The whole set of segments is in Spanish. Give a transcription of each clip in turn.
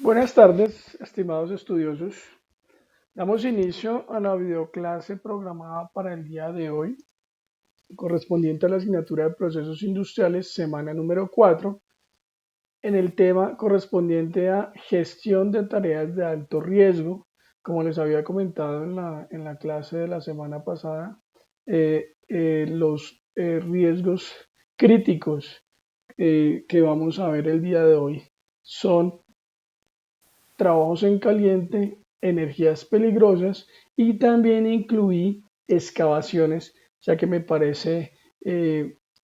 Buenas tardes, estimados estudiosos. Damos inicio a la videoclase programada para el día de hoy, correspondiente a la asignatura de Procesos Industriales, semana número 4, en el tema correspondiente a gestión de tareas de alto riesgo. Como les había comentado en la clase de la semana pasada, los riesgos críticos que vamos a ver el día de hoy son trabajos en caliente, energías peligrosas y también incluí excavaciones, ya que me parece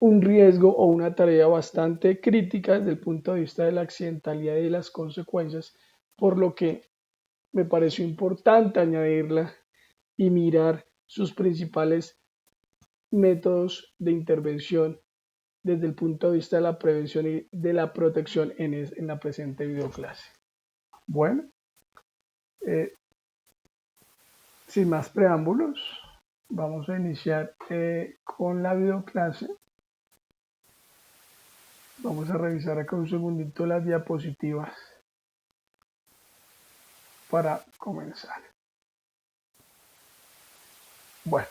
un riesgo o una tarea bastante crítica desde el punto de vista de la accidentalidad y de las consecuencias, por lo que me pareció importante añadirla y mirar sus principales métodos de intervención desde el punto de vista de la prevención y de la protección en la presente videoclase. Bueno, eh, sin más preámbulos, vamos a iniciar con la videoclase. Vamos a revisar acá un segundito las diapositivas para comenzar. Bueno,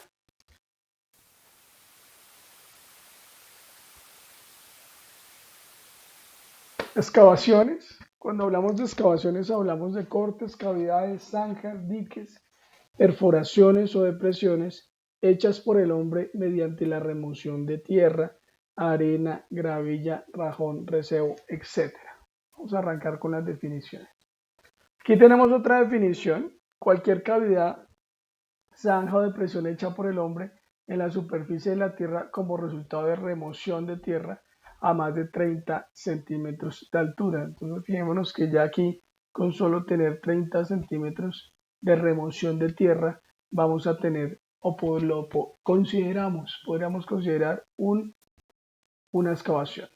excavaciones. Cuando hablamos de excavaciones hablamos de cortes, cavidades, zanjas, diques, perforaciones o depresiones hechas por el hombre mediante la remoción de tierra, arena, gravilla, rajón, recebo, etc. Vamos a arrancar con las definiciones. Aquí tenemos otra definición: cualquier cavidad, zanja o depresión hecha por el hombre en la superficie de la tierra como resultado de remoción de tierra a más de 30 centímetros de altura. Entonces fijémonos que ya aquí, con solo tener 30 centímetros de remoción de tierra, vamos a tener, podríamos considerar una excavación.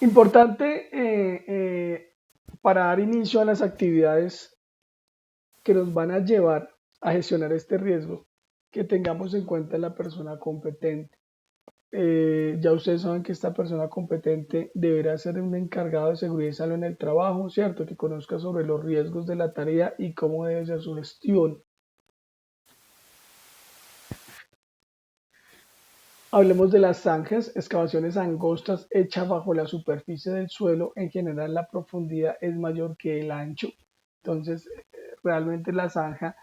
Importante para dar inicio a las actividades que nos van a llevar a gestionar este riesgo, que tengamos en cuenta la persona competente. Ya ustedes saben que esta persona competente deberá ser un encargado de seguridad y salud en el trabajo, ¿cierto? Que conozca sobre los riesgos de la tarea y cómo debe ser su gestión. Hablemos de las zanjas, excavaciones angostas hechas bajo la superficie del suelo. En general la profundidad es mayor que el ancho. Entonces, realmente la zanja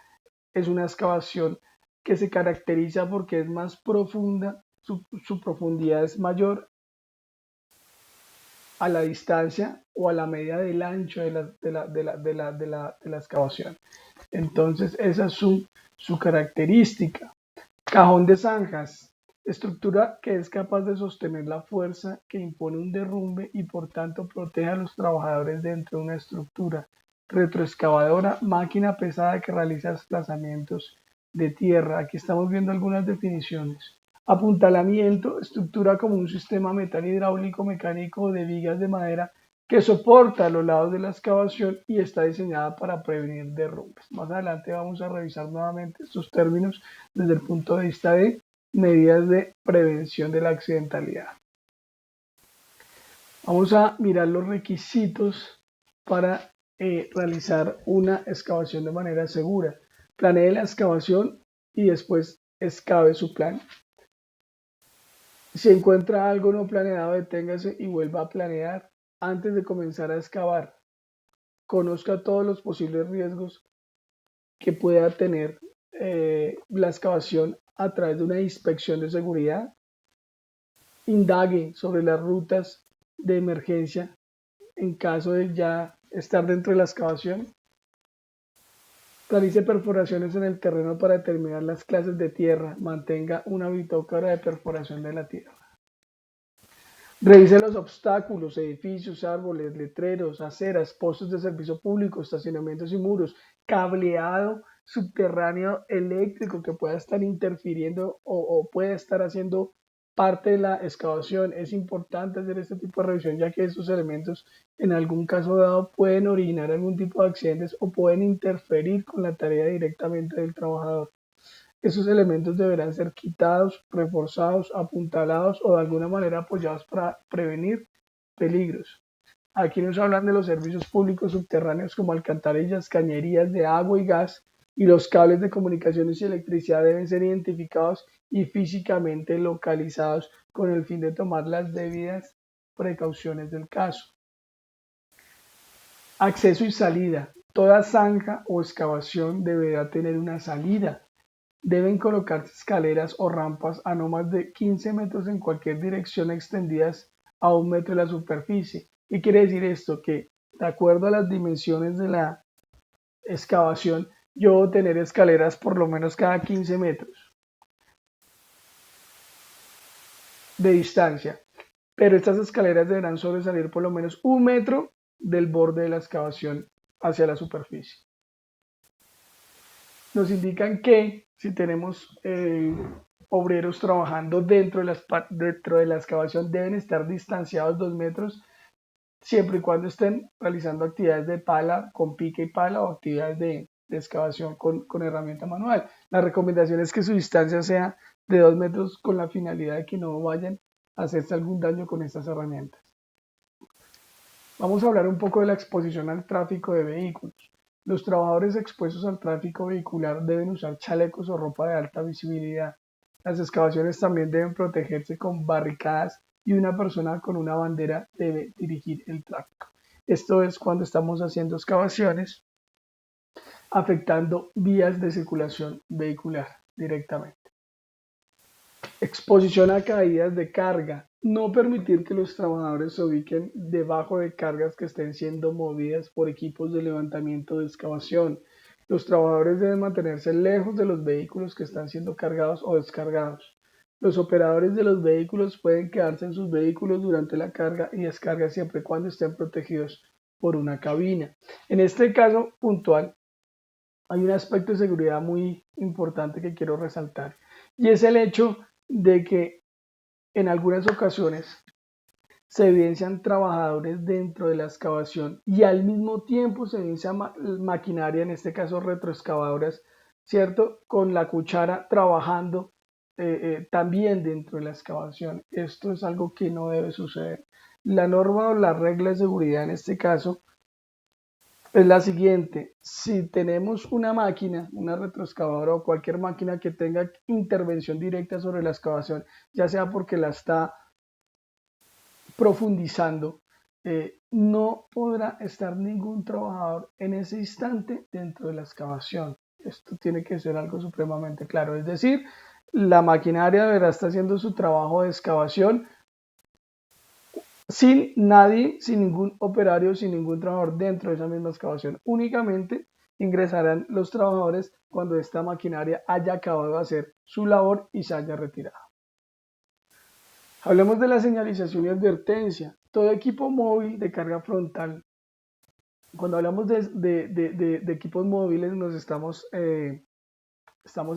es una excavación que se caracteriza porque es más profunda, su profundidad es mayor a la distancia o a la medida del ancho de la excavación. Entonces, esa es su característica. Cajón de zanjas, estructura que es capaz de sostener la fuerza que impone un derrumbe y por tanto protege a los trabajadores dentro de una estructura. Retroexcavadora, máquina pesada que realiza desplazamientos de tierra. Aquí estamos viendo algunas definiciones. Apuntalamiento, estructura como un sistema metal hidráulico mecánico de vigas de madera que soporta a los lados de la excavación y está diseñada para prevenir derrumbes. Más adelante vamos a revisar nuevamente estos términos desde el punto de vista de medidas de prevención de la accidentalidad. Vamos a mirar los requisitos para realizar una excavación de manera segura. Planee la excavación y después excave su plan. Si encuentra algo no planeado, deténgase y vuelva a planear antes de comenzar a excavar. Conozca todos los posibles riesgos que pueda tener la excavación a través de una inspección de seguridad. Indague sobre las rutas de emergencia en caso de ya estar dentro de la excavación. Realice perforaciones en el terreno para determinar las clases de tierra. Mantenga una bitácora de perforación de la tierra. Revise los obstáculos, edificios, árboles, letreros, aceras, postes de servicio público, estacionamientos y muros, cableado subterráneo eléctrico que pueda estar interfiriendo o pueda estar haciendo parte de la excavación. Es importante hacer este tipo de revisión, ya que estos elementos en algún caso dado pueden originar algún tipo de accidentes o pueden interferir con la tarea directamente del trabajador. Esos elementos deberán ser quitados, reforzados, apuntalados o de alguna manera apoyados para prevenir peligros. Aquí nos hablan de los servicios públicos subterráneos como alcantarillas, cañerías de agua y gas, y los cables de comunicaciones y electricidad deben ser identificados y físicamente localizados con el fin de tomar las debidas precauciones del caso. Acceso y salida. Toda zanja o excavación deberá tener una salida. Deben colocarse escaleras o rampas a no más de 15 metros en cualquier dirección extendidas a 1 metro de la superficie. ¿Qué quiere decir esto? Que de acuerdo a las dimensiones de la excavación, yo debo tener escaleras por lo menos cada 15 metros de distancia, pero estas escaleras deberán sobresalir por lo menos 1 metro del borde de la excavación hacia la superficie. Nos indican que si tenemos obreros trabajando dentro de la excavación deben estar distanciados 2 metros siempre y cuando estén realizando actividades de pala con pique y pala o actividades de excavación con herramienta manual. La recomendación es que su distancia sea de 2 metros con la finalidad de que no vayan a hacerse algún daño con estas herramientas. Vamos a hablar un poco de la exposición al tráfico de vehículos. Los trabajadores expuestos al tráfico vehicular deben usar chalecos o ropa de alta visibilidad. Las excavaciones también deben protegerse con barricadas y una persona con una bandera debe dirigir el tráfico. Esto es cuando estamos haciendo excavaciones afectando vías de circulación vehicular directamente. Exposición a caídas de carga. No permitir que los trabajadores se ubiquen debajo de cargas que estén siendo movidas por equipos de levantamiento de excavación. Los trabajadores deben mantenerse lejos de los vehículos que están siendo cargados o descargados. Los operadores de los vehículos pueden quedarse en sus vehículos durante la carga y descarga siempre y cuando estén protegidos por una cabina. En este caso puntual, hay un aspecto de seguridad muy importante que quiero resaltar y es el hecho de que en algunas ocasiones se evidencian trabajadores dentro de la excavación y al mismo tiempo se evidencia maquinaria, en este caso retroexcavadoras, ¿cierto? Con la cuchara trabajando también dentro de la excavación. Esto es algo que no debe suceder. La norma o la regla de seguridad en este caso es la siguiente: si tenemos una máquina, una retroexcavadora o cualquier máquina que tenga intervención directa sobre la excavación, ya sea porque la está profundizando, no podrá estar ningún trabajador en ese instante dentro de la excavación. Esto tiene que ser algo supremamente claro, es decir, la maquinaria deberá estar haciendo su trabajo de excavación sin nadie, sin ningún operario, sin ningún trabajador dentro de esa misma excavación. Únicamente ingresarán los trabajadores cuando esta maquinaria haya acabado de hacer su labor y se haya retirado. Hablemos de la señalización y advertencia. Todo equipo móvil de carga frontal. Cuando hablamos de equipos móviles nos estamos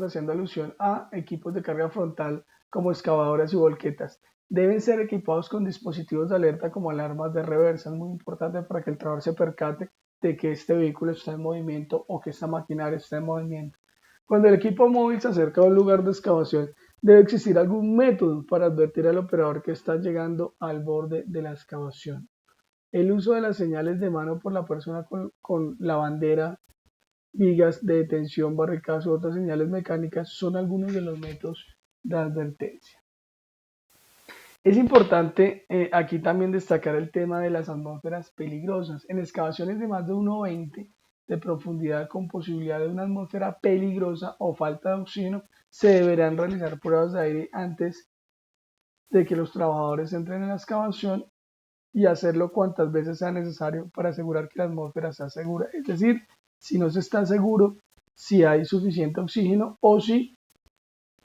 haciendo alusión a equipos de carga frontal como excavadoras y volquetas. Deben ser equipados con dispositivos de alerta como alarmas de reversa. Es muy importante para que el trabajador se percate de que este vehículo está en movimiento o que esta maquinaria está en movimiento. Cuando el equipo móvil se acerca a un lugar de excavación, debe existir algún método para advertir al operador que está llegando al borde de la excavación. El uso de las señales de mano por la persona con la bandera, vigas de detención, barricadas u otras señales mecánicas son algunos de los métodos de advertencia. Es importante aquí también destacar el tema de las atmósferas peligrosas. En excavaciones de más de 1,20 de profundidad con posibilidad de una atmósfera peligrosa o falta de oxígeno, se deberán realizar pruebas de aire antes de que los trabajadores entren en la excavación y hacerlo cuantas veces sea necesario para asegurar que la atmósfera sea segura. Es decir, si no se está seguro si hay suficiente oxígeno o si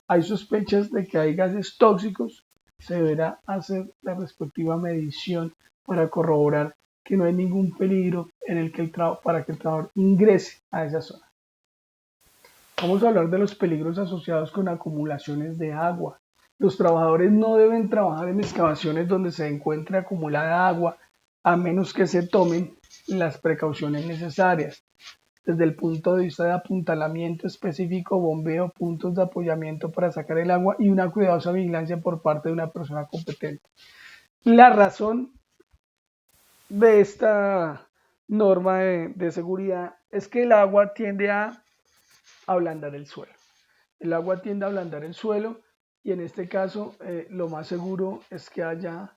hay sospechas de que hay gases tóxicos, se deberá hacer la respectiva medición para corroborar que no hay ningún peligro para que el trabajador ingrese a esa zona. Vamos a hablar de los peligros asociados con acumulaciones de agua. Los trabajadores no deben trabajar en excavaciones donde se encuentre acumulada agua a menos que se tomen las precauciones necesarias. Desde el punto de vista de apuntalamiento específico, bombeo, puntos de apoyamiento para sacar el agua y una cuidadosa vigilancia por parte de una persona competente. La razón de esta norma de seguridad es que el agua tiende a ablandar el suelo. El agua tiende a ablandar el suelo y en este caso lo más seguro es que haya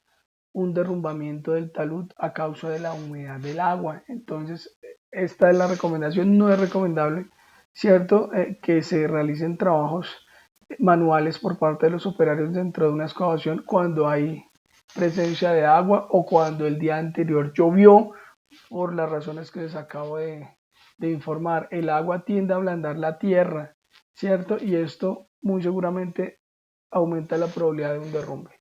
un derrumbamiento del talud a causa de la humedad del agua. Entonces, esta es la recomendación. No es recomendable, ¿cierto?, que se realicen trabajos manuales por parte de los operarios dentro de una excavación cuando hay presencia de agua o cuando el día anterior llovió por las razones que les acabo de informar. El agua tiende a ablandar la tierra, ¿cierto? Y esto muy seguramente aumenta la probabilidad de un derrumbe.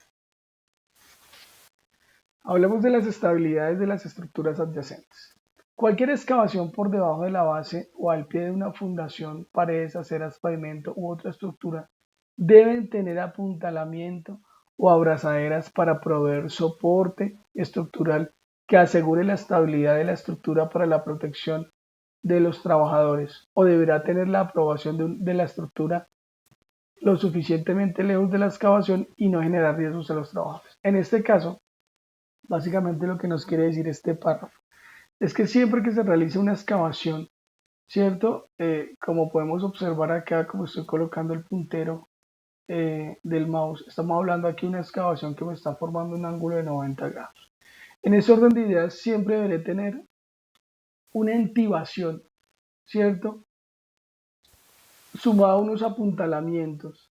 Hablemos de las estabilidades de las estructuras adyacentes. Cualquier excavación por debajo de la base o al pie de una fundación, paredes, aceras, pavimento u otra estructura deben tener apuntalamiento o abrazaderas para proveer soporte estructural que asegure la estabilidad de la estructura para la protección de los trabajadores, o deberá tener la aprobación de la estructura lo suficientemente lejos de la excavación y no generar riesgos a los trabajadores. En este caso, básicamente lo que nos quiere decir este párrafo es que siempre que se realice una excavación, ¿cierto? Como podemos observar acá, como estoy colocando el puntero del mouse, estamos hablando aquí de una excavación que me está formando un ángulo de 90 grados. En ese orden de ideas siempre deberé tener una entibación, ¿cierto? Sumado a unos apuntalamientos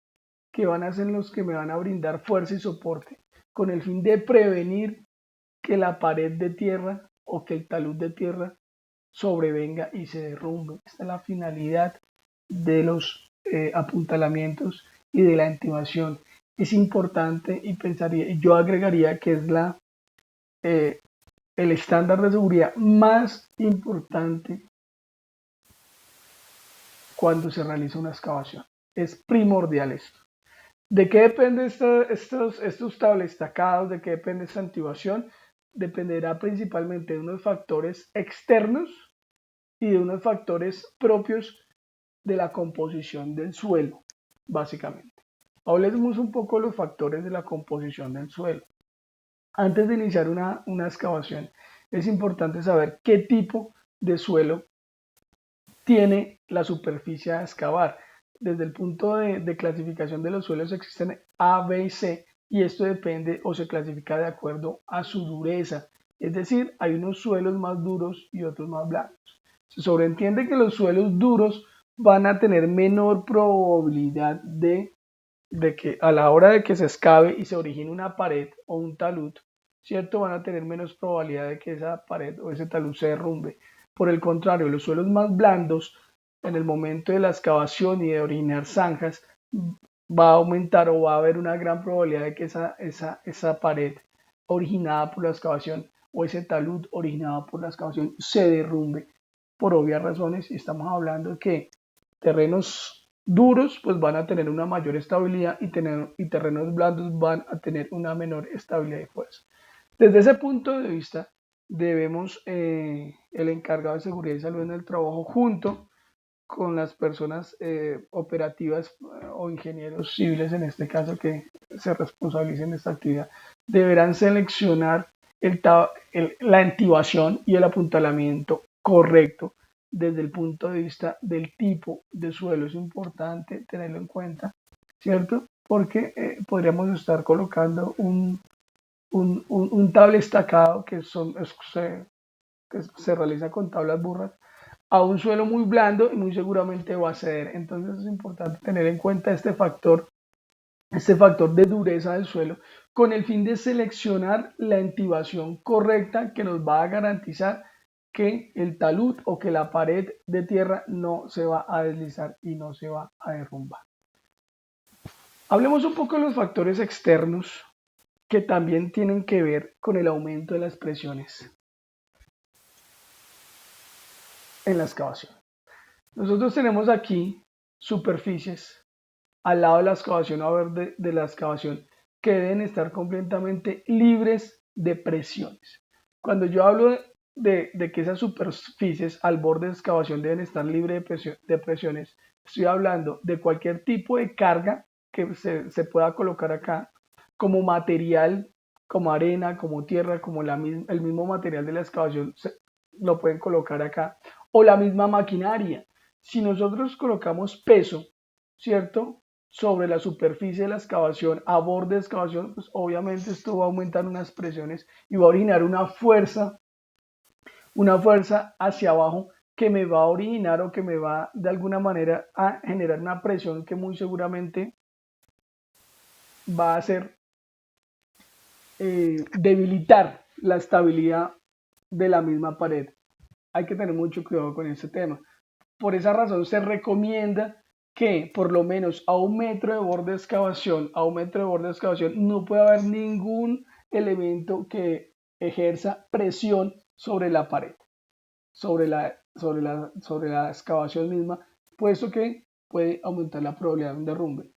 que van a ser los que me van a brindar fuerza y soporte, con el fin de prevenir que la pared de tierra o que el talud de tierra sobrevenga y se derrumbe. Esta es la finalidad de los apuntalamientos y de la entibación. Es importante y pensaría, yo agregaría que es eh, el estándar de seguridad más importante cuando se realiza una excavación. Es primordial esto. ¿De qué depende estos tablestacados? ¿De qué depende esta activación? Dependerá principalmente de unos factores externos y de unos factores propios de la composición del suelo, básicamente. Hablemos un poco de los factores de la composición del suelo. Antes de iniciar una excavación, es importante saber qué tipo de suelo tiene la superficie a excavar. Desde el punto de clasificación de los suelos existen A, B y C, y esto depende o se clasifica de acuerdo a su dureza. Es decir, hay unos suelos más duros y otros más blandos. Se sobreentiende que los suelos duros van a tener menor probabilidad de que a la hora de que se excave y se origine una pared o un talud, ¿cierto? Van a tener menos probabilidad de que esa pared o ese talud se derrumbe. Por el contrario, los suelos más blandos, en el momento de la excavación y de originar zanjas, va a aumentar o va a haber una gran probabilidad de que esa pared originada por la excavación o ese talud originado por la excavación se derrumbe por obvias razones. Y estamos hablando de que terrenos duros pues van a tener una mayor estabilidad y terrenos blandos van a tener una menor estabilidad y fuerza. Desde ese punto de vista, debemos, el encargado de seguridad y salud en el trabajo, junto con las personas operativas o ingenieros civiles, en este caso, que se responsabilicen de esta actividad, deberán seleccionar la intubación y el apuntalamiento correcto desde el punto de vista del tipo de suelo. Es importante tenerlo en cuenta, ¿cierto? Porque podríamos estar colocando un tabla estacado que se realiza con tablas burras a un suelo muy blando y muy seguramente va a ceder. Entonces es importante tener en cuenta este factor de dureza del suelo con el fin de seleccionar la intubación correcta que nos va a garantizar que el talud o que la pared de tierra no se va a deslizar y no se va a derrumbar. Hablemos un poco de los factores externos que también tienen que ver con el aumento de las presiones en la excavación. Nosotros tenemos aquí superficies al lado de la excavación o de la excavación que deben estar completamente libres de presiones. Cuando yo hablo de que esas superficies al borde de excavación deben estar libres de presiones, estoy hablando de cualquier tipo de carga que se pueda colocar acá como material como arena, como tierra, como el mismo material de la excavación, lo pueden colocar acá, o la misma maquinaria. Si nosotros colocamos peso, ¿cierto? Sobre la superficie de la excavación, a borde de excavación, pues obviamente esto va a aumentar unas presiones y va a originar una fuerza hacia abajo que me va a originar o que me va de alguna manera a generar una presión que muy seguramente va a hacer debilitar la estabilidad de la misma pared. Hay que tener mucho cuidado con este tema. Por esa razón se recomienda que por lo menos a 1 metro de borde de excavación, no puede haber ningún elemento que ejerza presión sobre la pared, sobre la excavación misma, puesto que puede aumentar la probabilidad de un derrumbe.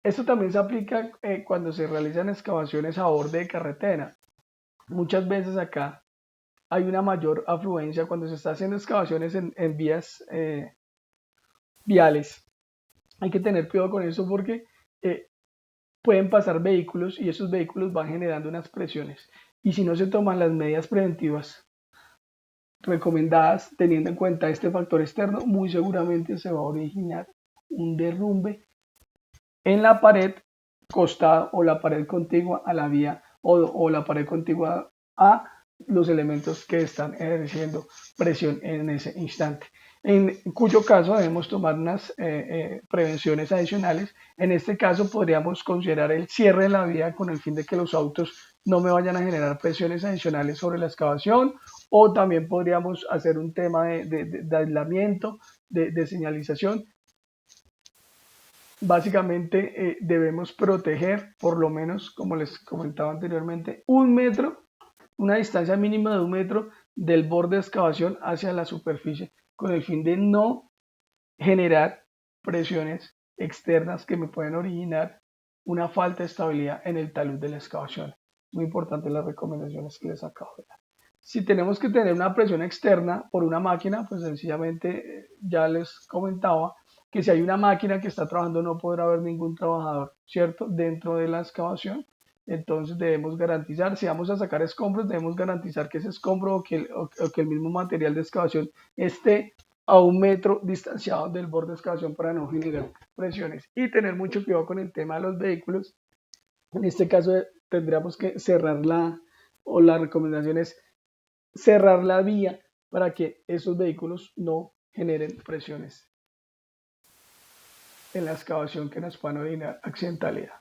Esto también se aplica cuando se realizan excavaciones a borde de carretera. Muchas veces acá hay una mayor afluencia cuando se está haciendo excavaciones en vías viales. Hay que tener cuidado con eso porque pueden pasar vehículos y esos vehículos van generando unas presiones. Y si no se toman las medidas preventivas recomendadas teniendo en cuenta este factor externo, muy seguramente se va a originar un derrumbe en la pared costada o la pared contigua a la vía o la pared contigua a los elementos que están ejerciendo presión en ese instante, en cuyo caso debemos tomar unas prevenciones adicionales. En este caso podríamos considerar el cierre de la vía con el fin de que los autos no me vayan a generar presiones adicionales sobre la excavación, o también podríamos hacer un tema de aislamiento, de señalización. Básicamente debemos proteger, por lo menos, como les comentaba anteriormente, 1 metro, una distancia mínima de 1 metro del borde de excavación hacia la superficie, con el fin de no generar presiones externas que me pueden originar una falta de estabilidad en el talud de la excavación. Muy importante las recomendaciones que les acabo de dar. Si tenemos que tener una presión externa por una máquina, pues sencillamente ya les comentaba que si hay una máquina que está trabajando no podrá haber ningún trabajador, ¿cierto? Dentro de la excavación. Entonces debemos garantizar, si vamos a sacar escombros, debemos garantizar que ese escombro o que el mismo material de excavación esté a 1 metro distanciado del borde de excavación para no generar presiones. Y tener mucho cuidado con el tema de los vehículos. En este caso tendríamos que cerrar la recomendación es cerrar la vía para que esos vehículos no generen presiones en la excavación que nos puedan originar accidentalidad.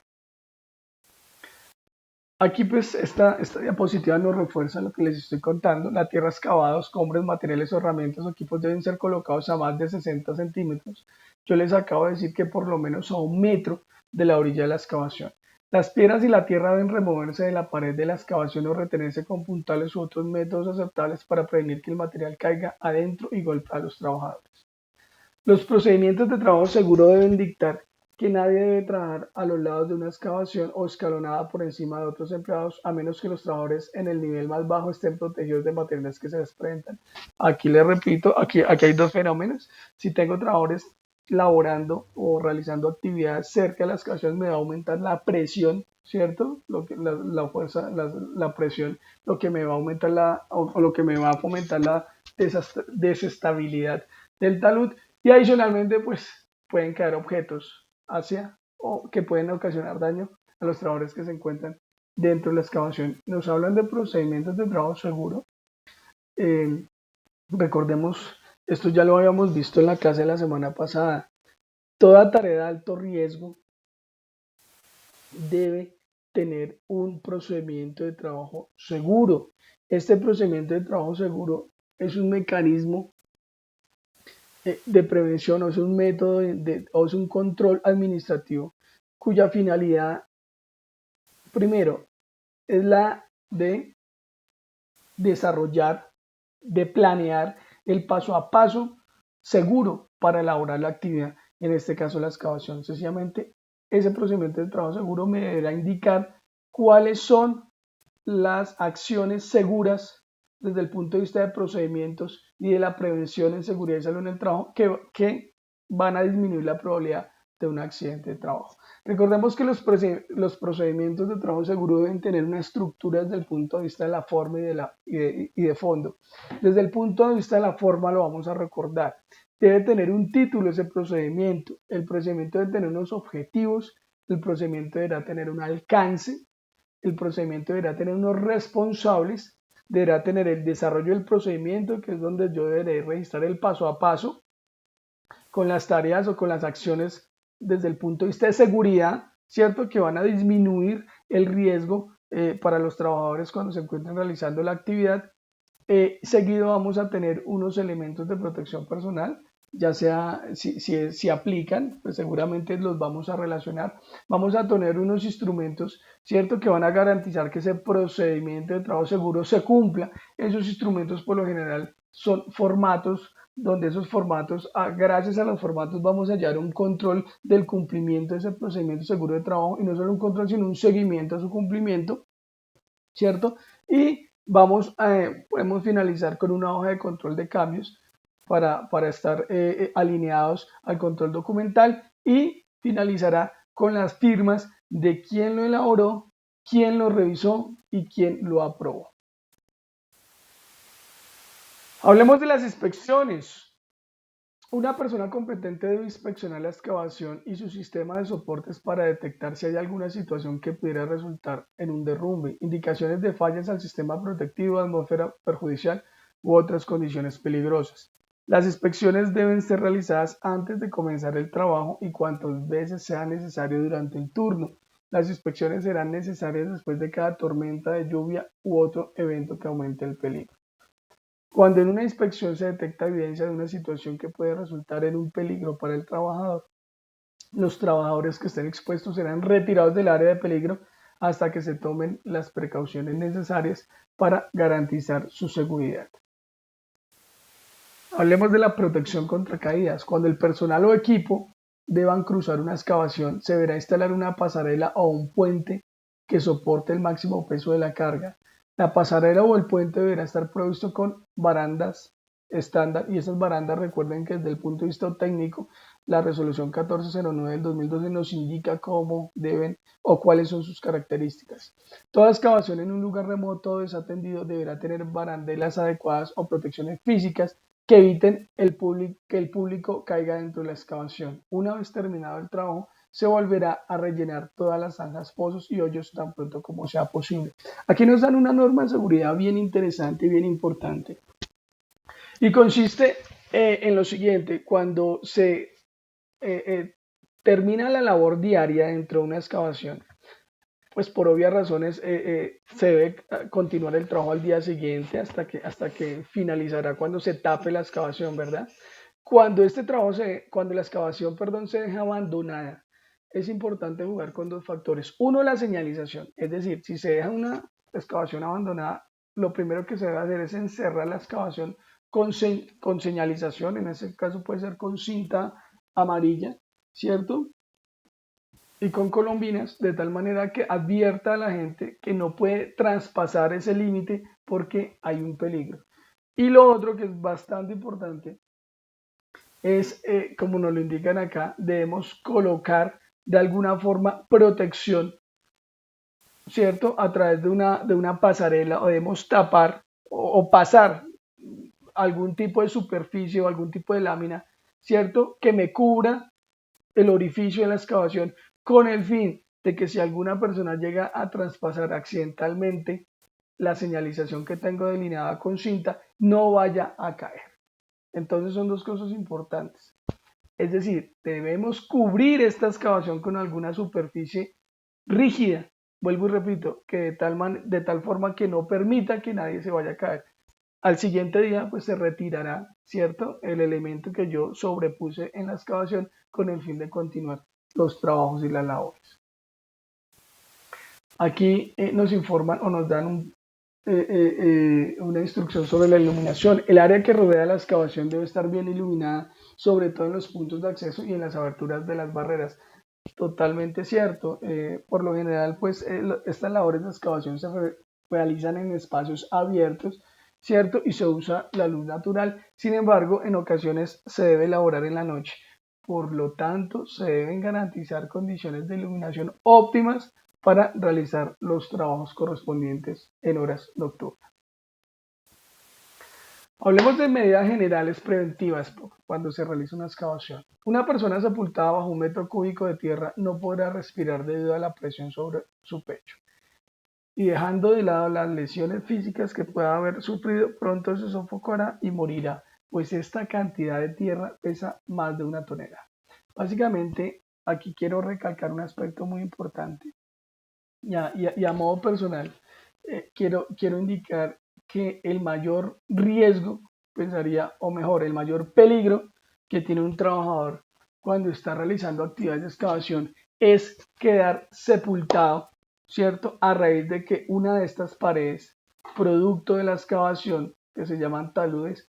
Aquí pues esta diapositiva nos refuerza lo que les estoy contando. La tierra excavada, escombros, materiales o herramientas o equipos deben ser colocados a más de 60 centímetros. Yo les acabo de decir que por lo menos a 1 metro de la orilla de la excavación. Las piedras y la tierra deben removerse de la pared de la excavación o retenerse con puntales u otros métodos aceptables para prevenir que el material caiga adentro y golpee a los trabajadores. Los procedimientos de trabajo seguro deben dictar que nadie debe trabajar a los lados de una excavación o escalonada por encima de otros empleados, a menos que los trabajadores en el nivel más bajo estén protegidos de materiales que se desprendan. Aquí les repito, aquí hay dos fenómenos. Si tengo trabajadores laborando o realizando actividades cerca de la excavación, me va a aumentar la presión, ¿cierto? La fuerza, la presión, lo que me va a aumentar o lo que me va a fomentar la desestabilidad del talud. Y adicionalmente, pues pueden caer objetos hacia o que pueden ocasionar daño a los trabajadores que se encuentran dentro de la excavación. Nos hablan de procedimientos de trabajo seguro. Recordemos, esto ya lo habíamos visto en la clase de la semana pasada. Toda tarea de alto riesgo debe tener un procedimiento de trabajo seguro. Este procedimiento de trabajo seguro es un mecanismo de prevención, o es un método o es un control administrativo cuya finalidad, primero, es la de desarrollar, de planear el paso a paso seguro para elaborar la actividad, en este caso la excavación. Sencillamente, ese procedimiento de trabajo seguro me deberá indicar cuáles son las acciones seguras desde el punto de vista de procedimientos y de la prevención en seguridad y salud en el trabajo que van a disminuir la probabilidad de un accidente de trabajo. Recordemos que los procedimientos de trabajo seguro deben tener una estructura desde el punto de vista de la forma y de fondo. Desde el punto de vista de la forma lo vamos a recordar. Debe tener un título ese procedimiento. El procedimiento debe tener unos objetivos. El procedimiento deberá tener un alcance. El procedimiento deberá tener unos responsables. Deberá tener el desarrollo del procedimiento, que es donde yo deberé registrar el paso a paso con las tareas o con las acciones desde el punto de vista de seguridad, ¿cierto? Que van a disminuir el riesgo para los trabajadores cuando se encuentren realizando la actividad. Seguido vamos a tener unos elementos de protección personal, ya sea si aplican, pues seguramente los vamos a relacionar. Vamos a tener unos instrumentos, ¿cierto? Que van a garantizar que ese procedimiento de trabajo seguro se cumpla. Esos instrumentos por lo general son formatos, donde esos formatos, gracias a los formatos vamos a hallar un control del cumplimiento de ese procedimiento seguro de trabajo, y no solo un control, sino un seguimiento a su cumplimiento, ¿cierto? Y podemos finalizar con una hoja de control de cambios para estar alineados al control documental, y finalizará con las firmas de quién lo elaboró, quién lo revisó y quién lo aprobó. Hablemos de las inspecciones. Una persona competente debe inspeccionar la excavación y su sistema de soportes para detectar si hay alguna situación que pudiera resultar en un derrumbe, indicaciones de fallas al sistema protectivo, atmósfera perjudicial u otras condiciones peligrosas. Las inspecciones deben ser realizadas antes de comenzar el trabajo y cuantas veces sea necesario durante el turno. Las inspecciones serán necesarias después de cada tormenta de lluvia u otro evento que aumente el peligro. Cuando en una inspección se detecta evidencia de una situación que puede resultar en un peligro para el trabajador, los trabajadores que estén expuestos serán retirados del área de peligro hasta que se tomen las precauciones necesarias para garantizar su seguridad. Hablemos de la protección contra caídas. Cuando el personal o equipo deban cruzar una excavación, se deberá instalar una pasarela o un puente que soporte el máximo peso de la carga. La pasarela o el puente deberá estar provisto con barandas estándar, y esas barandas, recuerden que desde el punto de vista técnico, la resolución 1409 del 2012 nos indica cómo deben o cuáles son sus características. Toda excavación en un lugar remoto o desatendido deberá tener barandelas adecuadas o protecciones físicas que eviten que el público caiga dentro de la excavación. Una vez terminado el trabajo, se volverá a rellenar todas las zanjas, pozos y hoyos tan pronto como sea posible. Aquí nos dan una norma de seguridad bien interesante y bien importante. Y consiste en lo siguiente: cuando se termina la labor diaria dentro de una excavación, pues por obvias razones se debe continuar el trabajo al día siguiente hasta que finalizará cuando se tape la excavación, ¿verdad? Cuando la excavación, perdón, se deja abandonada, es importante jugar con dos factores. Uno, la señalización, es decir, si se deja una excavación abandonada, lo primero que se debe hacer es encerrar la excavación con señalización. En ese caso puede ser con cinta amarilla, ¿cierto? Y con colombinas, de tal manera que advierta a la gente que no puede traspasar ese límite porque hay un peligro. Y lo otro que es bastante importante es, como nos lo indican acá, debemos colocar de alguna forma protección, ¿cierto? A través de una pasarela, o debemos tapar o pasar algún tipo de superficie o algún tipo de lámina, ¿cierto? Que me cubra el orificio de la excavación, con el fin de que si alguna persona llega a traspasar accidentalmente la señalización que tengo delineada con cinta, no vaya a caer. Entonces son dos cosas importantes. Es decir, debemos cubrir esta excavación con alguna superficie rígida, vuelvo y repito, que de tal forma que no permita que nadie se vaya a caer. Al siguiente día, pues se retirará, ¿cierto?, el elemento que yo sobrepuse en la excavación con el fin de continuar los trabajos y las labores. Aquí nos informan o nos dan una instrucción sobre la iluminación. El área que rodea la excavación debe estar bien iluminada, sobre todo en los puntos de acceso y en las aberturas de las barreras. Totalmente cierto. Por lo general, pues estas labores de excavación se realizan en espacios abiertos, ¿cierto? Y se usa la luz natural. Sin embargo, en ocasiones se debe elaborar en la noche. Por lo tanto, se deben garantizar condiciones de iluminación óptimas para realizar los trabajos correspondientes en horas nocturnas. Hablemos de medidas generales preventivas cuando se realiza una excavación. Una persona sepultada bajo 1 metro cúbico de tierra no podrá respirar debido a la presión sobre su pecho. Y dejando de lado las lesiones físicas que pueda haber sufrido, pronto se sofocará y morirá, pues esta cantidad de tierra pesa más de 1 tonelada. Básicamente, aquí quiero recalcar un aspecto muy importante. Y a modo personal, quiero indicar que el mayor riesgo, pensaría, o mejor, el mayor peligro que tiene un trabajador cuando está realizando actividades de excavación es quedar sepultado, ¿cierto? A raíz de que una de estas paredes, producto de la excavación, que se llaman taludes,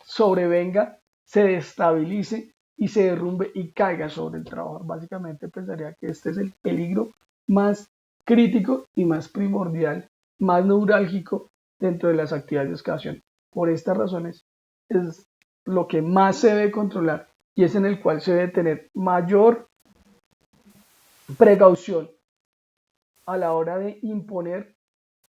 sobrevenga, se destabilice y se derrumbe y caiga sobre el trabajador. Básicamente pensaría que este es el peligro más crítico y más primordial, más neurálgico dentro de las actividades de excavación. Por estas razones es lo que más se debe controlar y es en el cual se debe tener mayor precaución a la hora de imponer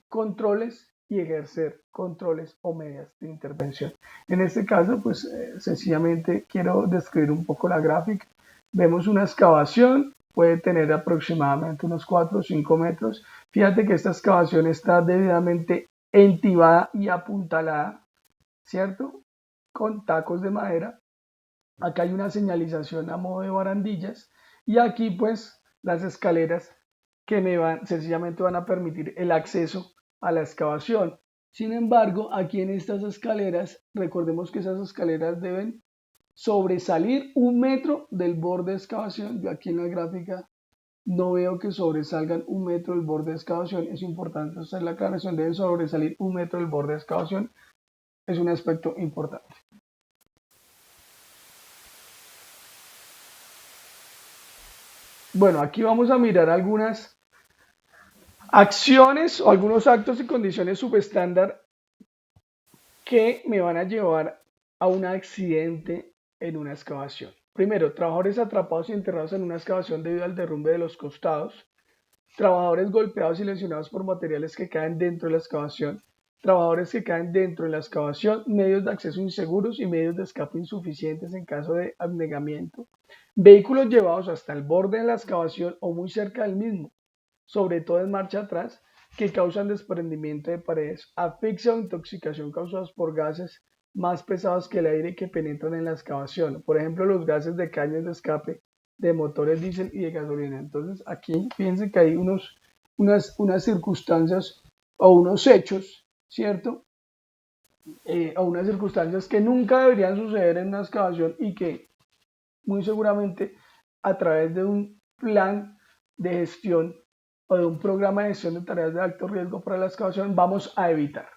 controles y ejercer controles o medidas de intervención. En este caso, pues sencillamente quiero describir un poco la gráfica. Vemos una excavación, puede tener aproximadamente unos 4 o 5 metros. Fíjate que esta excavación está debidamente entibada y apuntalada, ¿cierto? Con tacos de madera. Acá hay una señalización a modo de barandillas y aquí pues las escaleras que sencillamente van a permitir el acceso a la excavación. Sin embargo, aquí en estas escaleras, recordemos que esas escaleras deben sobresalir 1 metro del borde de excavación. Yo aquí en la gráfica no veo que sobresalgan 1 metro del borde de excavación. Es importante hacer la aclaración, deben sobresalir 1 metro del borde de excavación. Es un aspecto importante. Bueno, aquí vamos a mirar algunas acciones o algunos actos y condiciones subestándar que me van a llevar a un accidente en una excavación. Primero, trabajadores atrapados y enterrados en una excavación debido al derrumbe de los costados. Trabajadores golpeados y lesionados por materiales que caen dentro de la excavación. Trabajadores que caen dentro de la excavación, medios de acceso inseguros y medios de escape insuficientes en caso de anegamiento. Vehículos llevados hasta el borde de la excavación o muy cerca del mismo, sobre todo en marcha atrás, que causan desprendimiento de paredes, asfixia o intoxicación causados por gases más pesados que el aire que penetran en la excavación. Por ejemplo, los gases de caños de escape de motores diésel y de gasolina. Entonces, aquí fíjense que hay unas circunstancias o unos hechos, ¿cierto? O unas circunstancias que nunca deberían suceder en una excavación y que muy seguramente a través de un plan de gestión o de un programa de gestión de tareas de alto riesgo para la excavación vamos a evitar.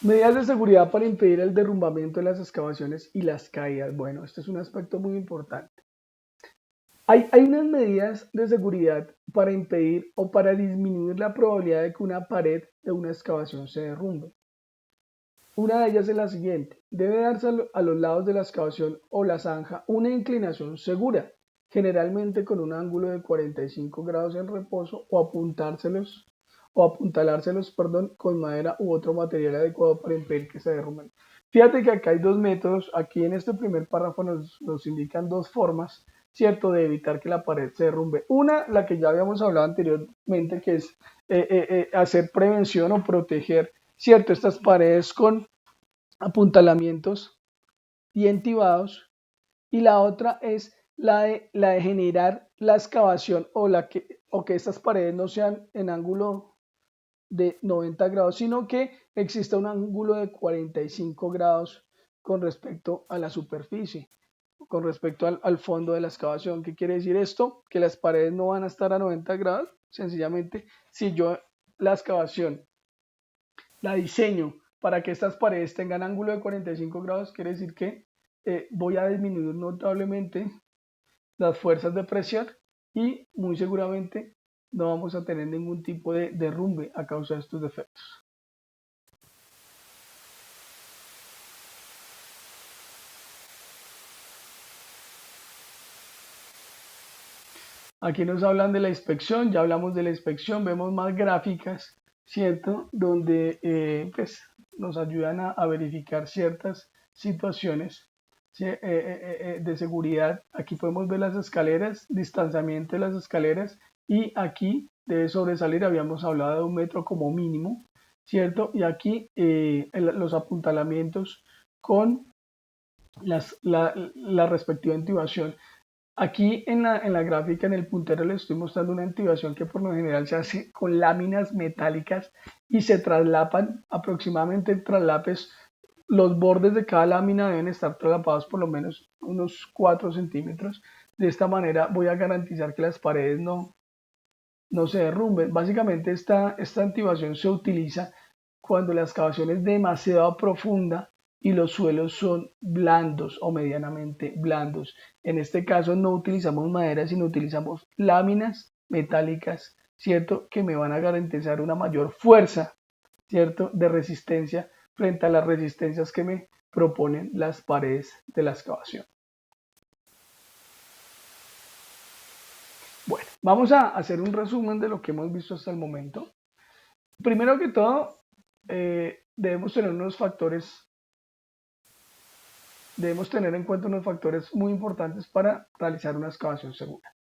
Medidas de seguridad para impedir el derrumbamiento de las excavaciones y las caídas. Bueno, este es un aspecto muy importante. Hay unas medidas de seguridad para impedir o para disminuir la probabilidad de que una pared de una excavación se derrumbe. Una de ellas es la siguiente: debe darse a los lados de la excavación o la zanja una inclinación segura, generalmente con un ángulo de 45 grados en reposo o apuntalárselos, con madera u otro material adecuado para impedir que se derrumben. Fíjate que acá hay dos métodos. Aquí en este primer párrafo nos indican dos formas, ¿cierto?, de evitar que la pared se derrumbe. Una, la que ya habíamos hablado anteriormente, que es hacer prevención o proteger, ¿cierto?, estas paredes con apuntalamientos y entibados. Y la otra es la de generar la excavación o que estas paredes no sean en ángulo de 90 grados, sino que exista un ángulo de 45 grados con respecto a la superficie, con respecto al fondo de la excavación. ¿Qué quiere decir esto? Que las paredes no van a estar a 90 grados. Sencillamente, si yo la excavación la diseño para que estas paredes tengan ángulo de 45 grados, quiere decir que voy a disminuir notablemente las fuerzas de presión y muy seguramente no vamos a tener ningún tipo de derrumbe a causa de estos defectos. Aquí nos hablan de la inspección, ya hablamos de la inspección, vemos más gráficas, ¿cierto? Donde pues, nos ayudan a verificar ciertas situaciones, ¿sí? De seguridad. Aquí podemos ver las escaleras, distanciamiento de las escaleras y aquí debe sobresalir, habíamos hablado de 1 metro como mínimo, ¿cierto? Y aquí los apuntalamientos con la respectiva intubación. Aquí en la gráfica, en el puntero, les estoy mostrando una intubación que por lo general se hace con láminas metálicas y se traslapan aproximadamente en traslapes. Los bordes de cada lámina deben estar traslapados por lo menos unos 4 centímetros. De esta manera voy a garantizar que las paredes no se derrumben. Básicamente esta intubación se utiliza cuando la excavación es demasiado profunda y los suelos son blandos o medianamente blandos. En este caso no utilizamos madera, sino utilizamos láminas metálicas, ¿cierto? Que me van a garantizar una mayor fuerza, ¿cierto? De resistencia frente a las resistencias que me proponen las paredes de la excavación. Bueno, vamos a hacer un resumen de lo que hemos visto hasta el momento. Primero que todo, debemos tener en cuenta unos factores muy importantes para realizar una excavación segura.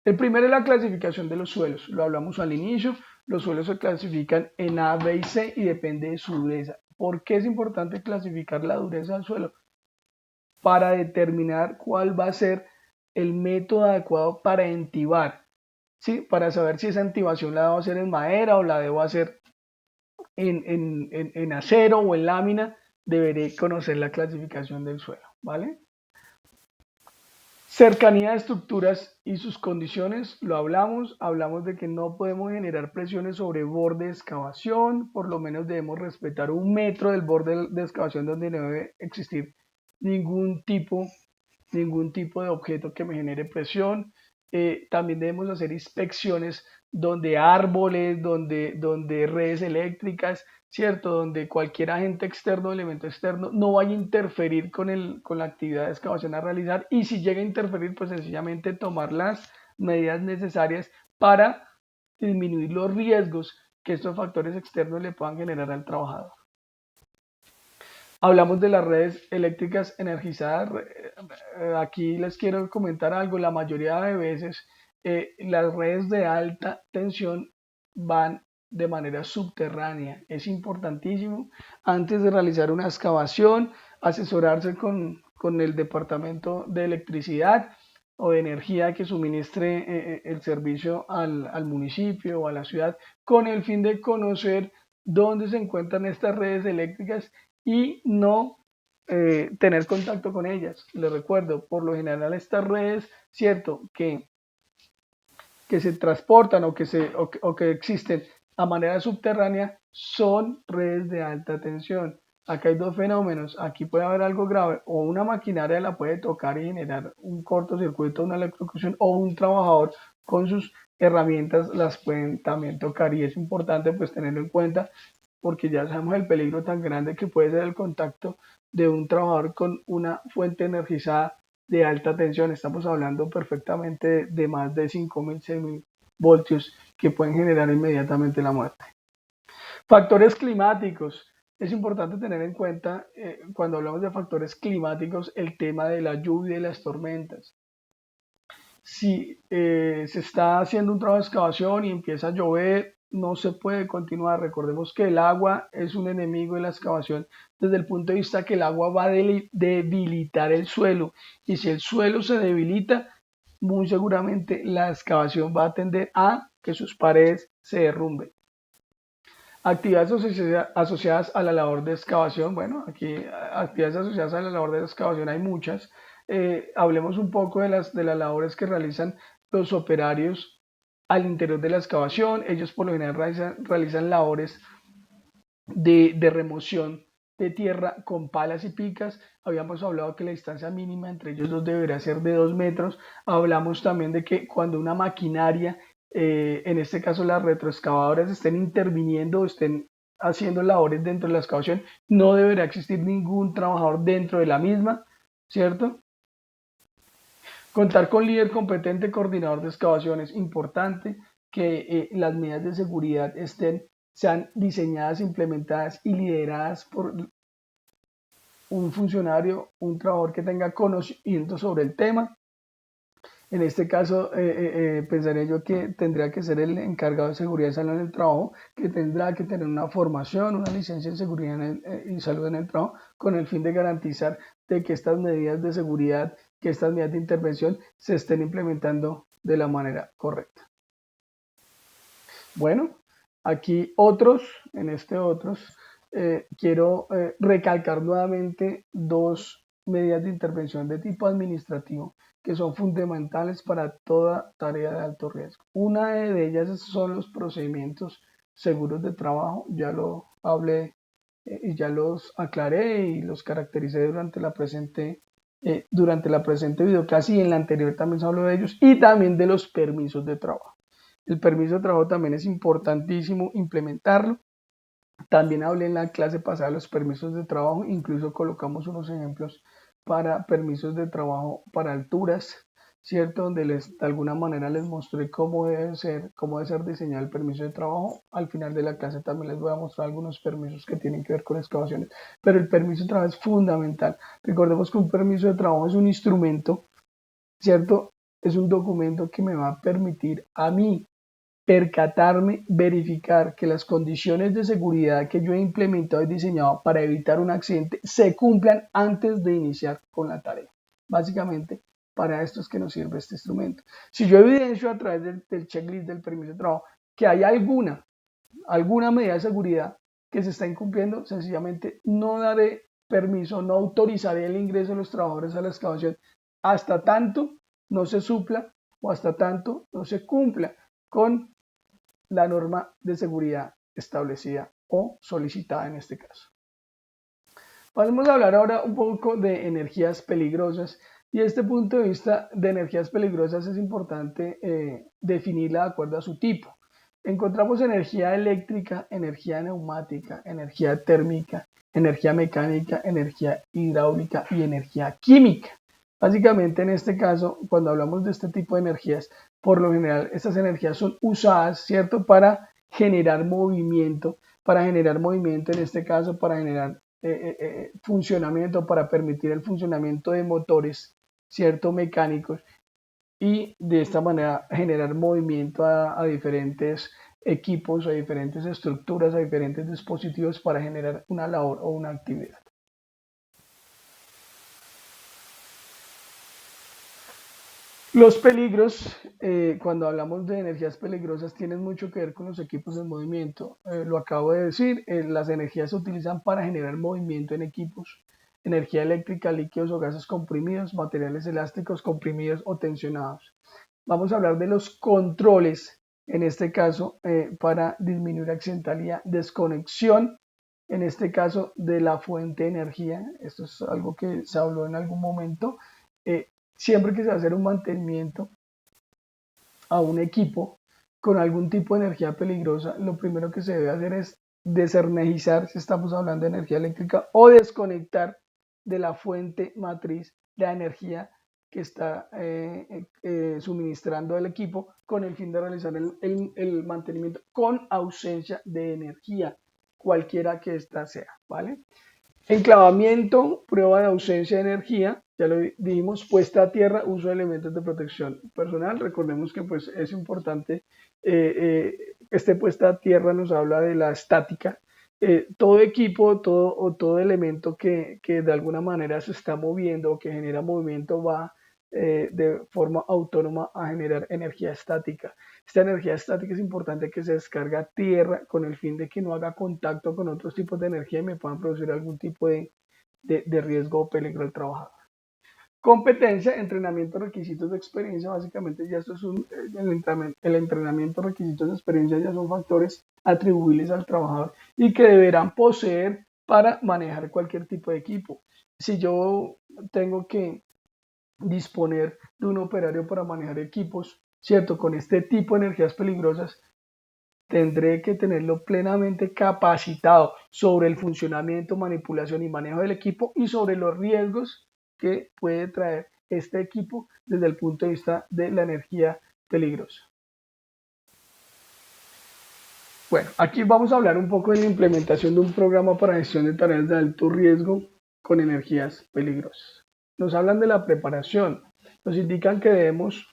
El primero es la clasificación de los suelos. Lo hablamos al inicio. Los suelos se clasifican en A, B y C y depende de su dureza. ¿Por qué es importante clasificar la dureza del suelo? Para determinar cuál va a ser el método adecuado para entibar, ¿sí? Para saber si esa entibación la debo hacer en madera o la debo hacer en acero o en lámina, deberé conocer la clasificación del suelo, ¿vale? Cercanía de estructuras y sus condiciones, lo hablamos de que no podemos generar presiones sobre borde de excavación, por lo menos debemos respetar 1 metro del borde de excavación donde no debe existir ningún tipo de objeto que me genere presión. También debemos hacer inspecciones donde árboles, donde redes eléctricas, ¿cierto? Donde cualquier agente externo o elemento externo no vaya a interferir con la actividad de excavación a realizar, y si llega a interferir, pues sencillamente tomar las medidas necesarias para disminuir los riesgos que estos factores externos le puedan generar al trabajador. Hablamos de las redes eléctricas energizadas. Aquí les quiero comentar algo. La mayoría de veces las redes de alta tensión van de manera subterránea. Es importantísimo antes de realizar una excavación asesorarse con el departamento de electricidad o de energía que suministre el servicio al municipio o a la ciudad, con el fin de conocer dónde se encuentran estas redes eléctricas y no tener contacto con ellas. Les recuerdo, por lo general estas redes, cierto, que se transportan o que existen a manera subterránea, son redes de alta tensión. Acá hay dos fenómenos. Aquí puede haber algo grave, o una maquinaria la puede tocar y generar un cortocircuito, una electrocución, o un trabajador con sus herramientas las pueden también tocar, y es importante pues tenerlo en cuenta, porque ya sabemos el peligro tan grande que puede ser el contacto de un trabajador con una fuente energizada de alta tensión. Estamos hablando perfectamente de más de 5.000, 6.000 voltios que pueden generar inmediatamente la muerte. Factores climáticos. Es importante tener en cuenta cuando hablamos de factores climáticos el tema de la lluvia y las tormentas. Si se está haciendo un trabajo de excavación y empieza a llover, no se puede continuar. Recordemos que el agua es un enemigo de la excavación desde el punto de vista que el agua va a debilitar el suelo, y si el suelo se debilita, muy seguramente la excavación va a tender a que sus paredes se derrumben. Actividades asociadas a la labor de excavación. Bueno, aquí actividades asociadas a la labor de excavación hay muchas. Hablemos un poco de las labores que realizan los operarios al interior de la excavación. Ellos por lo general realizan labores de remoción de tierra con palas y picas. Habíamos hablado que la distancia mínima entre ellos dos debería ser de 2 metros. Hablamos también de que cuando una maquinaria, en este caso las retroexcavadoras, estén interviniendo o estén haciendo labores dentro de la excavación, no deberá existir ningún trabajador dentro de la misma, ¿cierto? Contar con líder competente, coordinador de excavaciones. Importante que las medidas de seguridad sean diseñadas, implementadas y lideradas por un funcionario, un trabajador que tenga conocimiento sobre el tema. En este caso, pensaría yo que tendría que ser el encargado de seguridad y salud en el trabajo, que tendrá que tener una formación, una licencia en seguridad y salud en el trabajo, con el fin de garantizar de que estas medidas de seguridad, que estas medidas de intervención se estén implementando de la manera correcta. Bueno, aquí en este otros, quiero recalcar nuevamente dos medidas de intervención de tipo administrativo que son fundamentales para toda tarea de alto riesgo. Una de ellas son los procedimientos seguros de trabajo, ya lo hablé y ya los aclaré y los caractericé durante la presente videoclase, y en la anterior también se habló de ellos, y también de los permisos de trabajo. El permiso de trabajo también es importantísimo implementarlo. También hablé en la clase pasada de los permisos de trabajo, incluso colocamos unos ejemplos para permisos de trabajo para alturas, ¿cierto? Donde de alguna manera les mostré cómo debe ser diseñado el permiso de trabajo. Al final de la clase también les voy a mostrar algunos permisos que tienen que ver con excavaciones, pero el permiso de trabajo es fundamental. Recordemos que un permiso de trabajo es un instrumento, ¿cierto? Es un documento que me va a permitir a mí percatarme, verificar que las condiciones de seguridad que yo he implementado y diseñado para evitar un accidente se cumplan antes de iniciar con la tarea. Básicamente, para esto es que nos sirve este instrumento. Si yo evidencio a través del checklist del permiso de trabajo que hay alguna medida de seguridad que se está incumpliendo, sencillamente no daré permiso, no autorizaré el ingreso de los trabajadores a la excavación hasta tanto no se supla o hasta tanto no se cumpla con la norma de seguridad establecida o solicitada en este caso. Vamos a hablar ahora un poco de energías peligrosas, y desde este punto de vista de energías peligrosas es importante definirla de acuerdo a su tipo. Encontramos energía eléctrica, energía neumática, energía térmica, energía mecánica, energía hidráulica y energía química. Básicamente en este caso, cuando hablamos de este tipo de energías, por lo general estas energías son usadas, ¿cierto?, para generar movimiento, en este caso para generar funcionamiento, para permitir el funcionamiento de motores, ¿cierto?, mecánicos, y de esta manera generar movimiento a diferentes equipos, a diferentes estructuras, a diferentes dispositivos para generar una labor o una actividad. Los peligros, cuando hablamos de energías peligrosas, tienen mucho que ver con los equipos en movimiento. Lo acabo de decir, las energías se utilizan para generar movimiento en equipos. Energía eléctrica, líquidos o gases comprimidos, materiales elásticos comprimidos o tensionados. Vamos a hablar de los controles, en este caso, para disminuir accidentalidad, desconexión, en este caso, de la fuente de energía. Esto es algo que se habló en algún momento. Siempre que se va a hacer un mantenimiento a un equipo con algún tipo de energía peligrosa, lo primero que se debe hacer es desenergizar, si estamos hablando de energía eléctrica, o desconectar de la fuente matriz la energía que está suministrando el equipo, con el fin de realizar el mantenimiento con ausencia de energía, cualquiera que ésta sea, ¿vale? Enclavamiento, prueba de ausencia de energía, ya lo dijimos. Puesta a tierra, uso de elementos de protección personal. Recordemos que pues es importante, este puesta a tierra nos habla de la estática. Todo equipo, todo elemento que de alguna manera se está moviendo o que genera movimiento va de forma autónoma a generar energía estática. Esta energía estática es importante que se descargue a tierra con el fin de que no haga contacto con otros tipos de energía y me puedan producir algún tipo de riesgo o peligro al trabajador. Competencia, entrenamiento, requisitos de experiencia. Básicamente ya esto es el entrenamiento, requisitos de experiencia ya son factores atribuibles al trabajador y que deberán poseer para manejar cualquier tipo de equipo. Si yo tengo que disponer de un operario para manejar equipos, ¿cierto?, con este tipo de energías peligrosas, tendré que tenerlo plenamente capacitado sobre el funcionamiento, manipulación y manejo del equipo y sobre los riesgos que puede traer este equipo desde el punto de vista de la energía peligrosa. Bueno, aquí vamos a hablar un poco de la implementación de un programa para gestión de tareas de alto riesgo con energías peligrosas. Nos hablan de la preparación, nos indican que debemos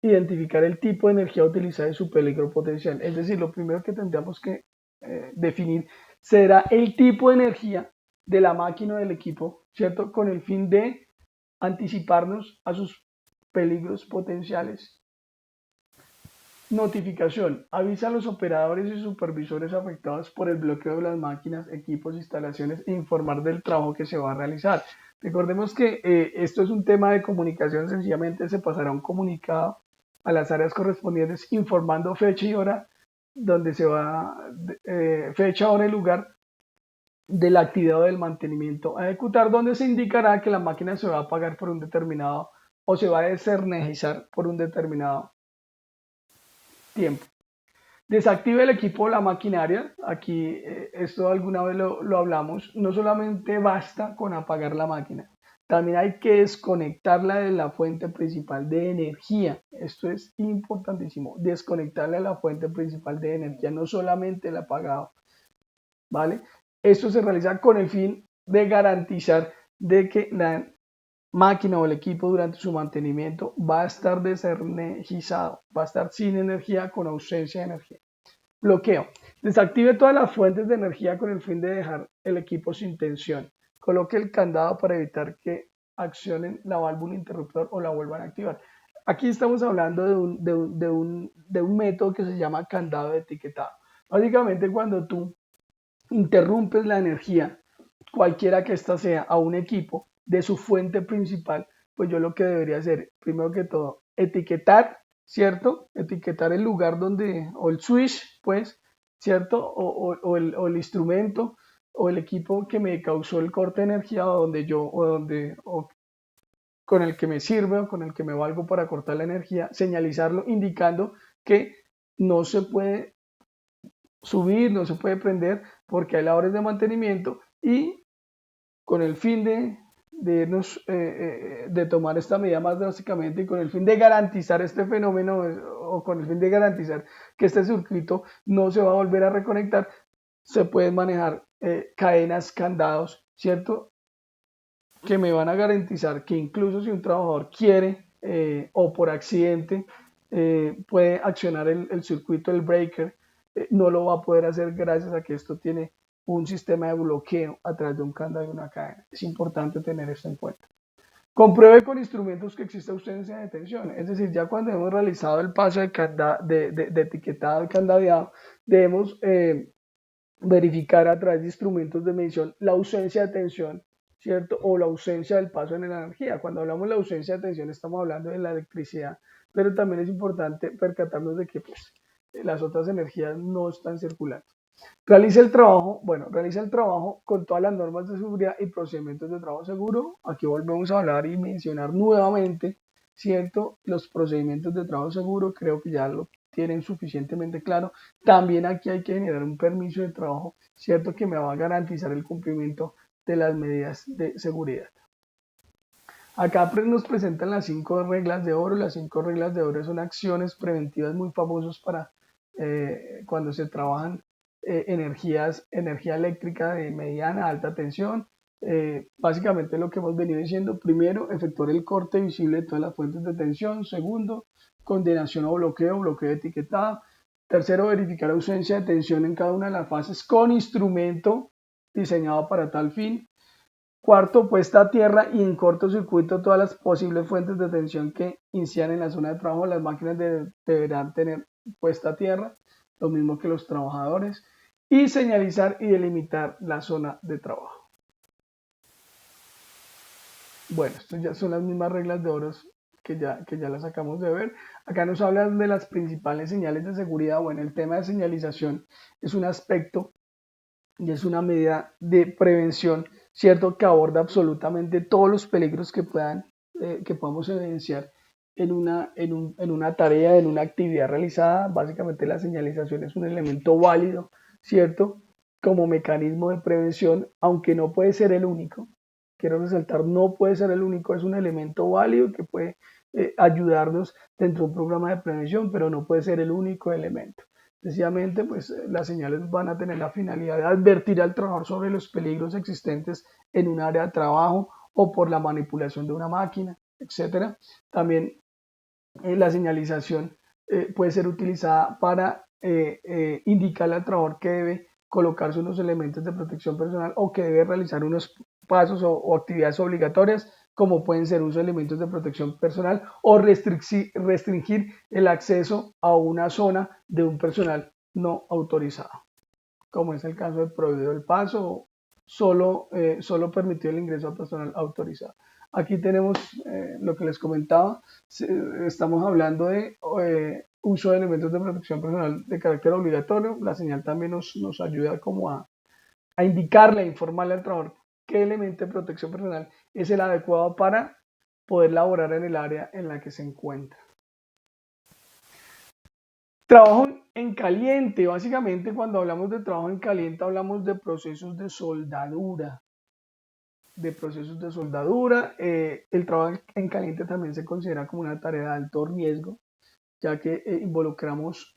identificar el tipo de energía utilizada y su peligro potencial. Es decir, lo primero que tendríamos que definir será el tipo de energía de la máquina o del equipo, ¿cierto? Con el fin de anticiparnos a sus peligros potenciales. Notificación. Avisa a los operadores y supervisores afectados por el bloqueo de las máquinas, equipos, instalaciones e informar del trabajo que se va a realizar. Recordemos que esto es un tema de comunicación, sencillamente se pasará un comunicado a las áreas correspondientes informando fecha y hora donde se va, fecha, hora y lugar de la actividad o del mantenimiento a ejecutar, donde se indicará que la máquina se va a apagar por un determinado o se va a desenergizar por un determinado tiempo. Desactive el equipo o la maquinaria. Aquí esto alguna vez lo hablamos. No solamente basta con apagar la máquina, también hay que desconectarla de la fuente principal de energía. Esto es importantísimo, desconectarla de la fuente principal de energía, no solamente el apagado, ¿vale? Esto se realiza con el fin de garantizar de que la máquina o el equipo durante su mantenimiento va a estar desenergizado, va a estar sin energía, con ausencia de energía. Bloqueo. Desactive todas las fuentes de energía con el fin de dejar el equipo sin tensión. Coloque el candado para evitar que accionen la válvula interruptor o la vuelvan a activar. Aquí estamos hablando de un método que se llama candado de etiquetado. Básicamente cuando tú interrumpes la energía, cualquiera que ésta sea, a un equipo de su fuente principal, pues yo lo que debería hacer, primero que todo, etiquetar, ¿cierto? Etiquetar el lugar donde, o el switch, pues, ¿cierto? O el instrumento o el equipo que me causó el corte de energía o donde yo, o con el que me sirve o con el que me valgo para cortar la energía, señalizarlo indicando que no se puede subir, no se puede prender porque hay labores de mantenimiento y con el fin de tomar esta medida más drásticamente y con el fin de garantizar este fenómeno o con el fin de garantizar que este circuito no se va a volver a reconectar, se pueden manejar cadenas, candados, ¿cierto? Que me van a garantizar que incluso si un trabajador quiere o por accidente puede accionar el circuito, el breaker, no lo va a poder hacer gracias a que esto tiene un sistema de bloqueo a través de un candado y una cadena. Es importante tener esto en cuenta. Compruebe con instrumentos que existe ausencia de tensión. Es decir, ya cuando hemos realizado el paso de etiquetado al candadeado, debemos verificar a través de instrumentos de medición la ausencia de tensión, ¿cierto? O la ausencia del paso en la energía. Cuando hablamos de la ausencia de tensión estamos hablando de la electricidad, pero también es importante percatarnos de que pues, las otras energías no están circulando. Realiza el trabajo, bueno, realiza el trabajo con todas las normas de seguridad y procedimientos de trabajo seguro. Aquí volvemos a hablar y mencionar nuevamente, ¿cierto? Los procedimientos de trabajo seguro, creo que ya lo tienen suficientemente claro. También aquí hay que generar un permiso de trabajo, ¿cierto? Que me va a garantizar el cumplimiento de las medidas de seguridad. Acá nos presentan las 5 reglas de oro. Las 5 reglas de oro son acciones preventivas muy famosas para cuando se trabajan energía eléctrica de mediana a alta tensión. Básicamente lo que hemos venido diciendo: primero, efectuar el corte visible de todas las fuentes de tensión. Segundo, condenación o bloqueo etiquetado. Tercero, verificar ausencia de tensión en cada una de las fases con instrumento diseñado para tal fin. Cuarto, puesta a tierra y en cortocircuito todas las posibles fuentes de tensión que incidan en la zona de trabajo. Las máquinas deberán tener puesta a tierra, lo mismo que los trabajadores, y señalizar y delimitar la zona de trabajo. Bueno, estas ya son las mismas reglas de oro que ya las acabamos de ver. Acá nos hablan de las principales señales de seguridad. Bueno, el tema de señalización es un aspecto y es una medida de prevención, ¿cierto? Que aborda absolutamente todos los peligros que podamos evidenciar en una tarea, en una actividad realizada. Básicamente la señalización es un elemento válido, ¿cierto? Como mecanismo de prevención, aunque no puede ser el único, quiero resaltar, no puede ser el único, es un elemento válido que puede ayudarnos dentro de un programa de prevención, pero no puede ser el único elemento. Sencillamente, pues las señales van a tener la finalidad de advertir al trabajador sobre los peligros existentes en un área de trabajo o por la manipulación de una máquina, etcétera. También la señalización puede ser utilizada para indicarle al trabajador que debe colocarse unos elementos de protección personal o que debe realizar unos pasos o actividades obligatorias, como pueden ser uso de elementos de protección personal o restringir el acceso a una zona de un personal no autorizado, como es el caso de prohibido el paso, solo permitió el ingreso a personal autorizado. Aquí tenemos lo que les comentaba, estamos hablando de uso de elementos de protección personal de carácter obligatorio. La señal también nos ayuda como a indicarle, a informarle al trabajador qué elemento de protección personal es el adecuado para poder laborar en el área en la que se encuentra. Trabajo en caliente, básicamente cuando hablamos de trabajo en caliente hablamos de procesos de soldadura. El trabajo en caliente también se considera como una tarea de alto riesgo, ya que involucramos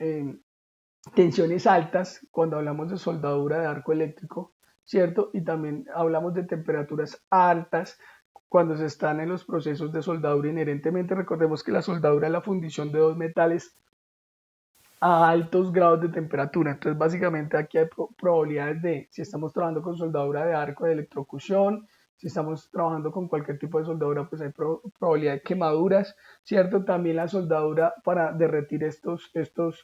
tensiones altas cuando hablamos de soldadura de arco eléctrico, ¿cierto? Y también hablamos de temperaturas altas cuando se están en los procesos de soldadura inherentemente. Recordemos que la soldadura es la fundición de dos metales a altos grados de temperatura. Entonces, básicamente aquí hay probabilidades de, si estamos trabajando con soldadura de arco de electrocución, si estamos trabajando con cualquier tipo de soldadura, pues hay probabilidad de quemaduras, ¿cierto? También la soldadura para derretir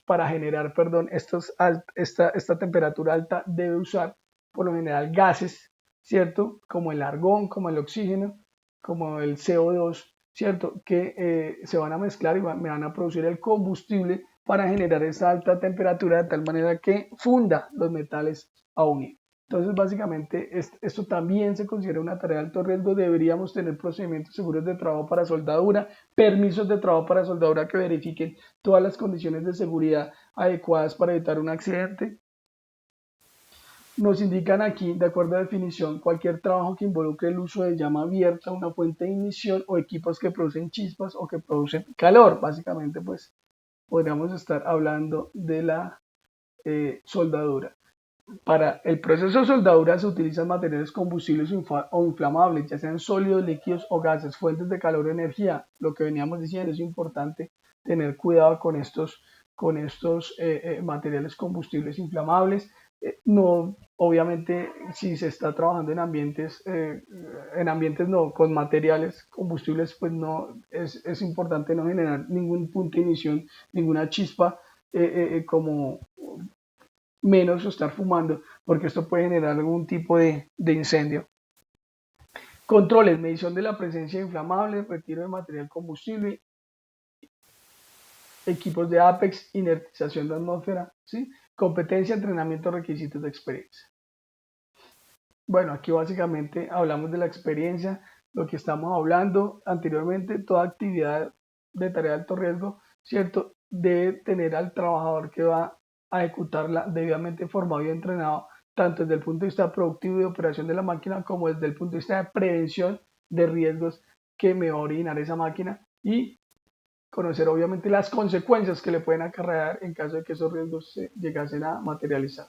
para generar, perdón, esta temperatura alta debe usar por lo general gases, ¿cierto? Como el argón, como el oxígeno, como el CO2, ¿cierto? Que se van a mezclar y me van a producir el combustible para generar esa alta temperatura de tal manera que funda los metales a unir. Entonces, básicamente, esto también se considera una tarea de alto riesgo. Deberíamos tener procedimientos seguros de trabajo para soldadura, permisos de trabajo para soldadura que verifiquen todas las condiciones de seguridad adecuadas para evitar un accidente. Nos indican aquí, de acuerdo a definición, cualquier trabajo que involucre el uso de llama abierta, una fuente de ignición o equipos que producen chispas o que producen calor. Básicamente, pues, podríamos estar hablando de la soldadura. Para el proceso de soldadura se utilizan materiales combustibles o inflamables, ya sean sólidos, líquidos o gases, fuentes de calor o energía. Lo que veníamos diciendo, es importante tener cuidado con estos materiales combustibles inflamables. No, obviamente, si se está trabajando en ambientes no, con materiales combustibles, pues no es importante no generar ningún punto de ignición, ninguna chispa, como menos estar fumando, porque esto puede generar algún tipo de incendio. Controles, medición de la presencia de inflamables, retiro de material combustible, equipos de APEX, inertización de atmósfera, ¿sí? Competencia, entrenamiento, requisitos de experiencia. Bueno, aquí básicamente hablamos de la experiencia, lo que estamos hablando anteriormente, toda actividad de tarea de alto riesgo, ¿cierto? Debe tener al trabajador que va a ejecutarla debidamente formado y entrenado, tanto desde el punto de vista productivo y de operación de la máquina, como desde el punto de vista de prevención de riesgos que me va a originar esa máquina y conocer obviamente las consecuencias que le pueden acarrear en caso de que esos riesgos se llegasen a materializar.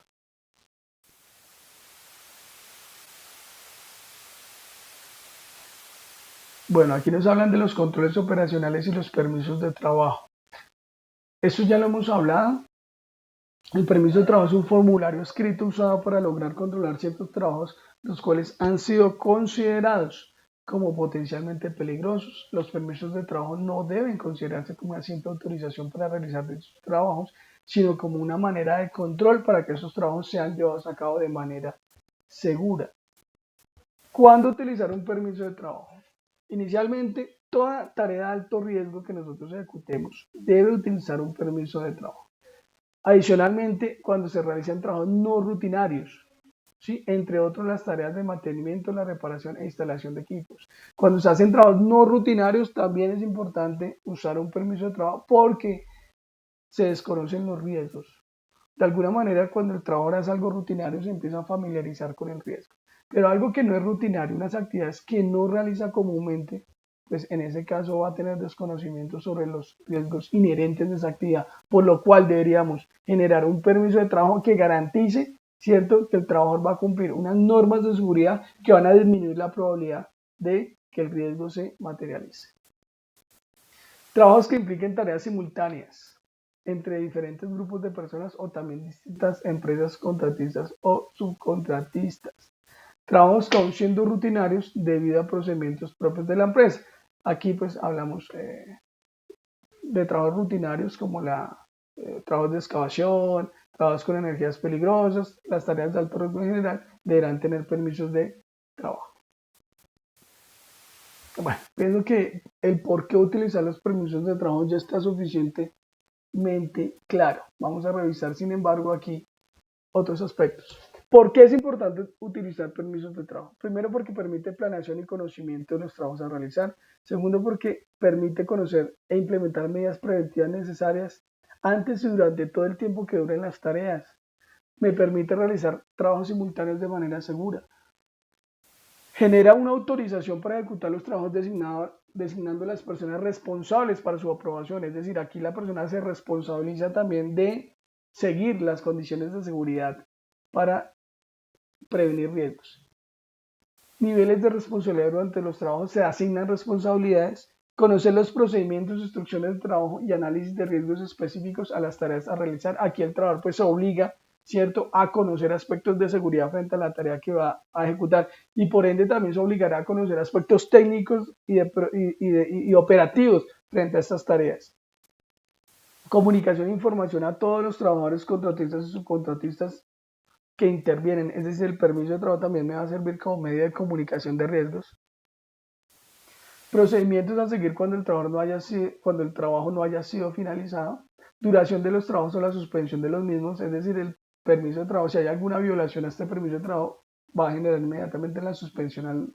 Bueno, aquí nos hablan de los controles operacionales y los permisos de trabajo. Eso ya lo hemos hablado. El permiso de trabajo es un formulario escrito usado para lograr controlar ciertos trabajos, los cuales han sido considerados como potencialmente peligrosos. Los permisos de trabajo no deben considerarse como una simple autorización para realizar dichos trabajos, sino como una manera de control para que esos trabajos sean llevados a cabo de manera segura. ¿Cuándo utilizar un permiso de trabajo? Inicialmente, toda tarea de alto riesgo que nosotros ejecutemos debe utilizar un permiso de trabajo. Adicionalmente, cuando se realizan trabajos no rutinarios, ¿sí? Entre otros las tareas de mantenimiento, la reparación e instalación de equipos. Cuando se hacen trabajos no rutinarios, también es importante usar un permiso de trabajo porque se desconocen los riesgos. De alguna manera, cuando el trabajador hace algo rutinario, se empieza a familiarizar con el riesgo. Pero algo que no es rutinario, unas actividades que no realiza comúnmente, pues en ese caso va a tener desconocimiento sobre los riesgos inherentes de esa actividad, por lo cual deberíamos generar un permiso de trabajo que garantice, ¿cierto?, que el trabajador va a cumplir unas normas de seguridad que van a disminuir la probabilidad de que el riesgo se materialice. Trabajos que impliquen tareas simultáneas entre diferentes grupos de personas o también distintas empresas contratistas o subcontratistas. Trabajos que aún siendo rutinarios debido a procedimientos propios de la empresa. Aquí pues hablamos de trabajos rutinarios como trabajos de excavación, trabajos con energías peligrosas, las tareas de alto riesgo en general deberán tener permisos de trabajo. Bueno, pienso que el por qué utilizar los permisos de trabajo ya está suficientemente claro. Vamos a revisar, sin embargo, aquí otros aspectos. ¿Por qué es importante utilizar permisos de trabajo? Primero, porque permite planeación y conocimiento de los trabajos a realizar. Segundo, porque permite conocer e implementar medidas preventivas necesarias antes y durante todo el tiempo que duren las tareas. Me permite realizar trabajos simultáneos de manera segura. Genera una autorización para ejecutar los trabajos designando las personas responsables para su aprobación. Es decir, aquí la persona se responsabiliza también de seguir las condiciones de seguridad para prevenir riesgos. Niveles de responsabilidad durante los trabajos, se asignan responsabilidades, conocer los procedimientos, instrucciones de trabajo y análisis de riesgos específicos a las tareas a realizar. Aquí el trabajador pues se obliga, ¿cierto?, a conocer aspectos de seguridad frente a la tarea que va a ejecutar y por ende también se obligará a conocer aspectos técnicos y operativos frente a estas tareas. Comunicación e información a todos los trabajadores contratistas y subcontratistas que intervienen, es decir, el permiso de trabajo también me va a servir como medio de comunicación de riesgos. Procedimientos a seguir cuando el trabajo no haya sido finalizado. Duración de los trabajos o la suspensión de los mismos, es decir, el permiso de trabajo, si hay alguna violación a este permiso de trabajo, va a generar inmediatamente la suspensión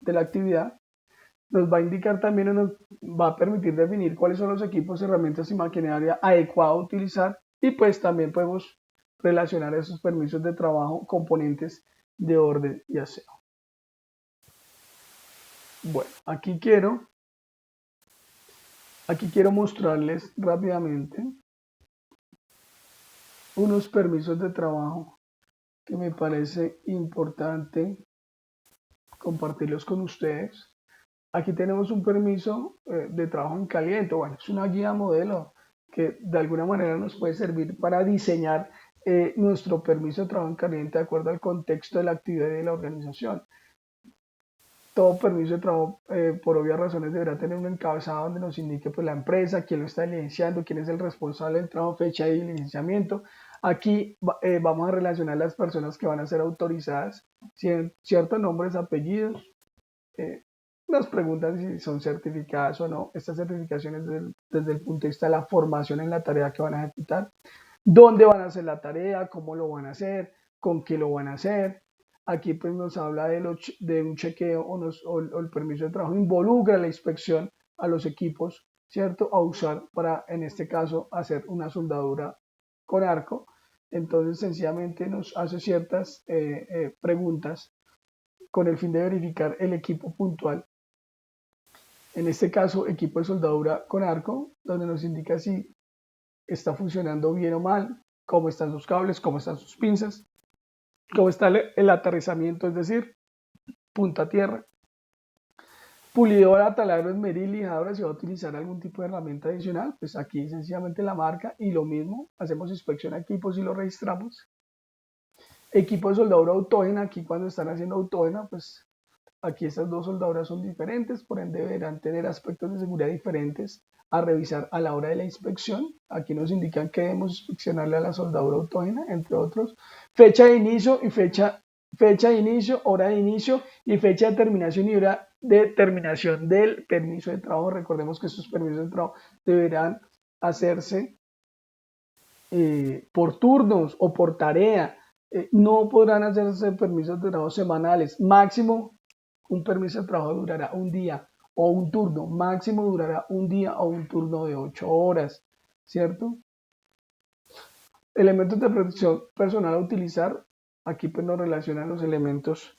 de la actividad. Nos va a indicar también o nos va a permitir definir cuáles son los equipos, herramientas y maquinaria adecuados a utilizar y pues también podemos relacionar esos permisos de trabajo componentes de orden y aseo. Bueno, aquí quiero mostrarles rápidamente unos permisos de trabajo que me parece importante compartirlos con ustedes. Aquí tenemos un permiso de trabajo en caliente. Bueno, es una guía modelo que de alguna manera nos puede servir para diseñar nuestro permiso de trabajo en caliente de acuerdo al contexto de la actividad y de la organización. Todo permiso de trabajo, por obvias razones, deberá tener un encabezado donde nos indique pues, la empresa, quién lo está diligenciando, quién es el responsable del trabajo, fecha de diligenciamiento. Aquí vamos a relacionar las personas que van a ser autorizadas, ciertos nombres, apellidos. Nos preguntan si son certificadas o no. Estas certificaciones desde el punto de vista de la formación en la tarea que van a ejecutar. ¿Dónde van a hacer la tarea? ¿Cómo lo van a hacer? ¿Con qué lo van a hacer? Aquí pues nos habla de un chequeo o el permiso de trabajo, involucra la inspección a los equipos, ¿cierto? A usar para, en este caso, hacer una soldadura con arco. Entonces, sencillamente nos hace ciertas preguntas con el fin de verificar el equipo puntual. En este caso, equipo de soldadura con arco, donde nos indica si está funcionando bien o mal, cómo están sus cables, cómo están sus pinzas, cómo está el aterrizamiento, es decir, punta a tierra. Pulidora, taladro, esmeril, lijadora, si va a utilizar algún tipo de herramienta adicional, pues aquí sencillamente la marca y lo mismo, hacemos inspección a equipos y lo registramos. Equipo de soldadura autógena, aquí cuando están haciendo autógena, pues aquí estas dos soldaduras son diferentes, por ende deberán tener aspectos de seguridad diferentes a revisar a la hora de la inspección. Aquí nos indican que debemos inspeccionarle a la soldadura autógena, entre otros. Fecha de inicio, hora de inicio y fecha de terminación y hora de terminación del permiso de trabajo. Recordemos que estos permisos de trabajo deberán hacerse por turnos o por tarea. No podrán hacerse permisos de trabajo semanales. Máximo, un permiso de trabajo durará un día o un turno. Máximo durará un día o un turno de 8 horas, ¿cierto? Elementos de protección personal a utilizar. Aquí pues nos relacionan los elementos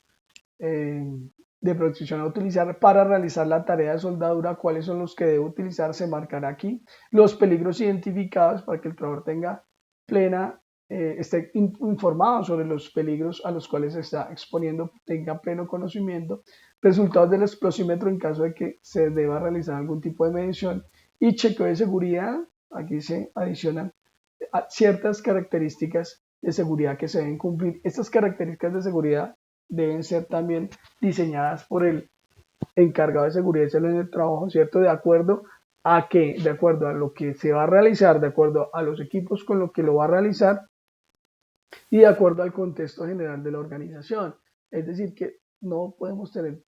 de protección a utilizar para realizar la tarea de soldadura, cuáles son los que debe utilizar, se marcará aquí. Los peligros identificados para que el trabajador tenga esté informado sobre los peligros a los cuales se está exponiendo, tenga pleno conocimiento. Resultados del explosímetro en caso de que se deba realizar algún tipo de medición y chequeo de seguridad. Aquí se adicionan ciertas características de seguridad que se deben cumplir. Estas características de seguridad deben ser también diseñadas por el encargado de seguridad y salud en el trabajo, ¿cierto? De acuerdo a qué, de acuerdo a lo que se va a realizar, de acuerdo a los equipos con los que lo va a realizar y de acuerdo al contexto general de la organización. Es decir, que no podemos tener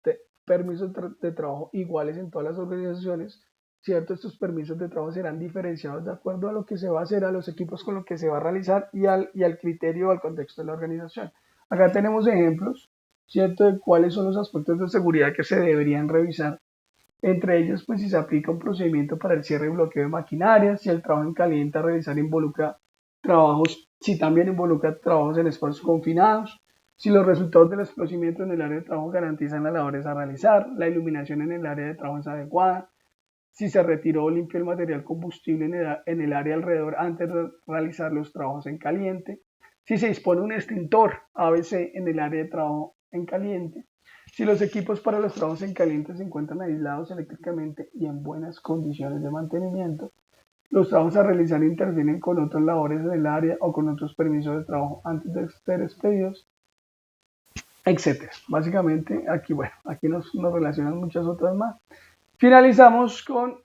permisos de trabajo iguales en todas las organizaciones, ¿cierto? Estos permisos de trabajo serán diferenciados de acuerdo a lo que se va a hacer, a los equipos con los que se va a realizar y al criterio o al contexto de la organización. Acá tenemos ejemplos, ¿cierto?, de cuáles son los aspectos de seguridad que se deberían revisar. Entre ellos, pues si se aplica un procedimiento para el cierre y bloqueo de maquinarias, si el trabajo en caliente a realizar involucra trabajos, si también involucra trabajos en espacios confinados, si los resultados del explosimiento en el área de trabajo garantizan las labores a realizar, la iluminación en el área de trabajo es adecuada, si se retiró o limpió el material combustible en el área alrededor antes de realizar los trabajos en caliente, si se dispone un extintor ABC en el área de trabajo en caliente, si los equipos para los trabajos en caliente se encuentran aislados eléctricamente y en buenas condiciones de mantenimiento, los trabajos a realizar intervienen con otras labores del área o con otros permisos de trabajo antes de ser expedidos, etcétera. Básicamente aquí, bueno, aquí nos relacionan muchas otras más. Finalizamos con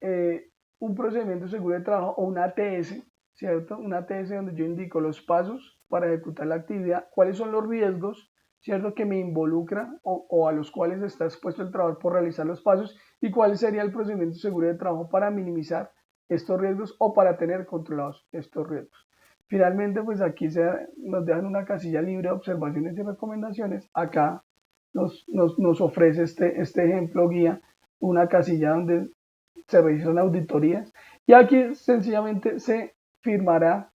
un procedimiento seguro de trabajo o un ATS, ¿cierto? Un ATS donde yo indico los pasos para ejecutar la actividad, cuáles son los riesgos, ¿cierto?, que me involucra o a los cuales está expuesto el trabajador por realizar los pasos y cuál sería el procedimiento seguro de trabajo para minimizar estos riesgos o para tener controlados estos riesgos. Finalmente, pues aquí nos dejan una casilla libre de observaciones y recomendaciones. Acá nos ofrece este ejemplo guía, una casilla donde se realizan auditorías y aquí sencillamente se firmará,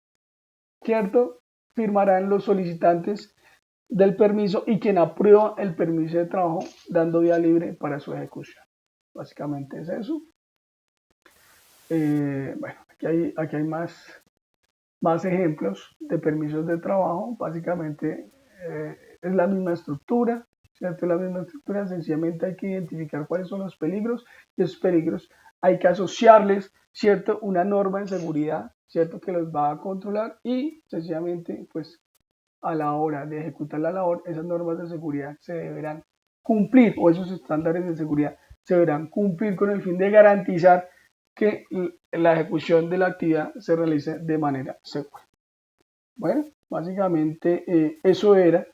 ¿cierto? Firmarán los solicitantes del permiso y quien aprueba el permiso de trabajo dando vía libre para su ejecución. Básicamente es eso. Bueno, aquí hay más ejemplos de permisos de trabajo. Básicamente es la misma estructura, ¿cierto? La misma estructura, sencillamente hay que identificar cuáles son los peligros y esos peligros hay que asociarles, ¿cierto?, una norma de seguridad, ¿cierto?, que los va a controlar y sencillamente, pues, a la hora de ejecutar la labor, esas normas de seguridad se deberán cumplir o esos estándares de seguridad se deberán cumplir con el fin de garantizar que la ejecución de la actividad se realice de manera segura. Bueno, básicamente eso era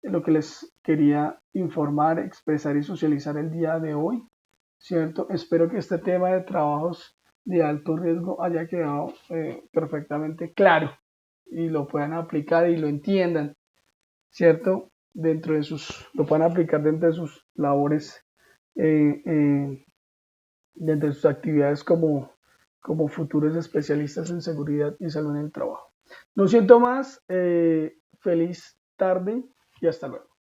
lo que les quería informar, expresar y socializar el día de hoy, ¿cierto? Espero que este tema de trabajos de alto riesgo haya quedado perfectamente claro y lo puedan aplicar y lo entiendan, ¿cierto? Lo puedan aplicar dentro de sus labores, dentro de sus actividades como futuros especialistas en seguridad y salud en el trabajo. No siento más, feliz tarde y hasta luego.